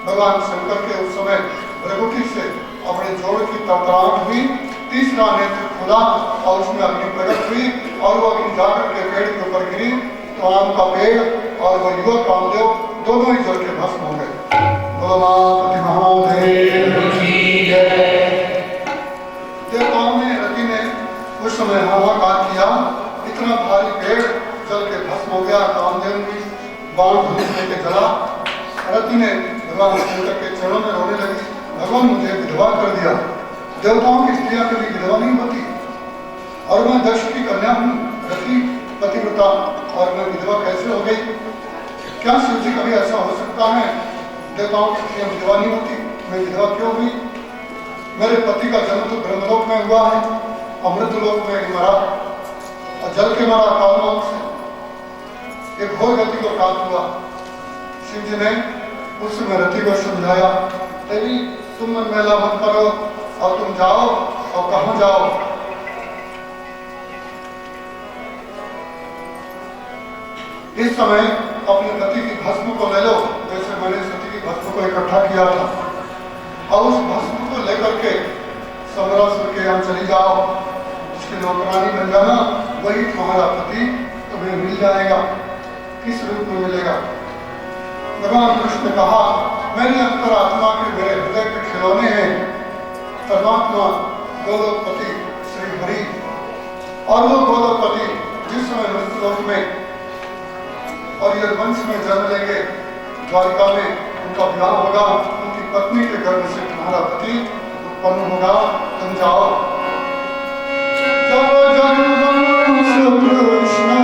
भगवान शंकर के उस समय भ्रगुटी से अपने जोड़ की तड़तड़ाहट हुई, तीसरा नेत्र खुला और उसमें अग्नि प्रकट हुई और वो अग्नि जाकर के पेड़ के ऊपर गिरी, तो आम का पेड़ और वो युवक कामदेव दोनों ही जल के भस्म हो गए। भोलापति महादेव की जय। देवताओं ने रति ने उस समय हाहाकार किया, इतना भारी पेड़ जल के भस्म हो गया। कामदेव की बाण धनुष लेके जला। रति ने भगवान शंकर के चरणों में रोने लगी, भगवान मुझे विधवा कर दिया। देवताओं की स्त्रियां कभी विधवा नहीं होती और मैं दक्ष की कन्या हूँ, रति पतिव्रता, और मैं विधवा कैसे हो गई? क्या शिव जी कभी ऐसा हो सकता है? देवताओं की स्त्रियां विधवा नहीं होती, मैं विधवा क्यों हुई? मेरे पति का जन्म तो ब्रह्मलोक में हुआ है, अमृत लोक में मरा और जल के मरा कालमार्ग से, एक घोर गति को प्राप्त हुआ। शिव जी ने उस समय रति को समझाया, देवी तुम मन मैला मत करो और तुम जाओ, और कहाँ जाओ? इस समय अपने पति की भस्म को ले लो, जैसे मैंने सती की भस्म को इकट्ठा किया था, और उस भस्म को लेकर के समरासुर के यहाँ चली जाओ, उसकी नौकरानी बन जाना, वही तुम्हारा पति तुम्हें मिल जाएगा। किस रूप में मिलेगा? भगवान कृष्ण ने कहा, मेरी अंतरात्मा के मेरे हृदय के खिलौने हैं परमात्मा गोलोकपति श्री हरि, और वो गोलोकपति जिस समय मृत्युलोक में और यदुवंश में जन्म लेंगे, द्वारिका में उनका विवाह होगा, उनकी पत्नी के गर्भ से तुम्हारा पति उत्पन्न होगा, तुम जाओ। जब जगवंश कृष्ण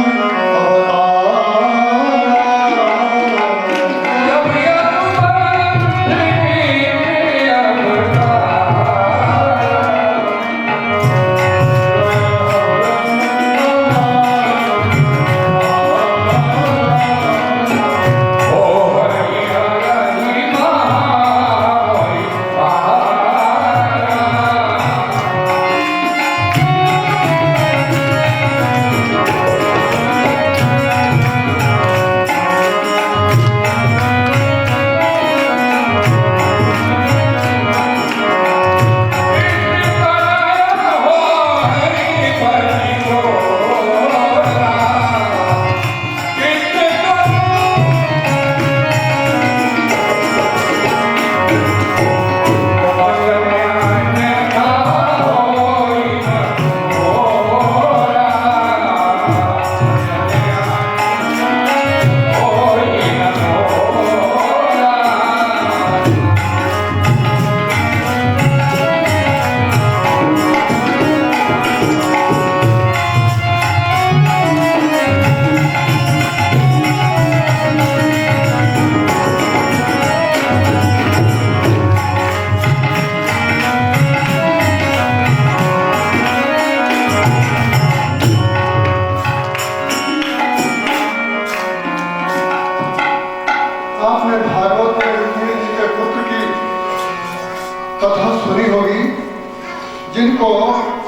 जिनको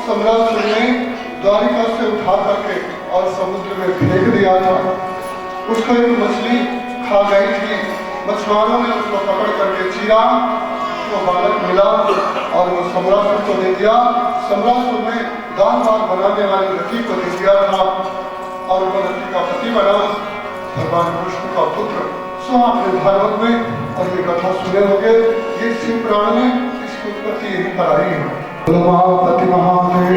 सम्राट ने द्वारिका से उठा करके और समुद्र में फेंक दिया था, उसको एक मछली खा गई थी। मछुआरों ने उसको पकड़ करके चीरा, तो बालक मिला और वो सम्राट को दे दिया। सम्राट ने दान बाग बनाने वाली रति को दे दिया था और वो रति का पति बना, भगवान कृष्ण का पुत्र। सो आपने भागवत में और ये कथा सुने होंगे, ये शिव पुराण में इसकी उत्पत्ति यही पर आई है। भोलापति महादेव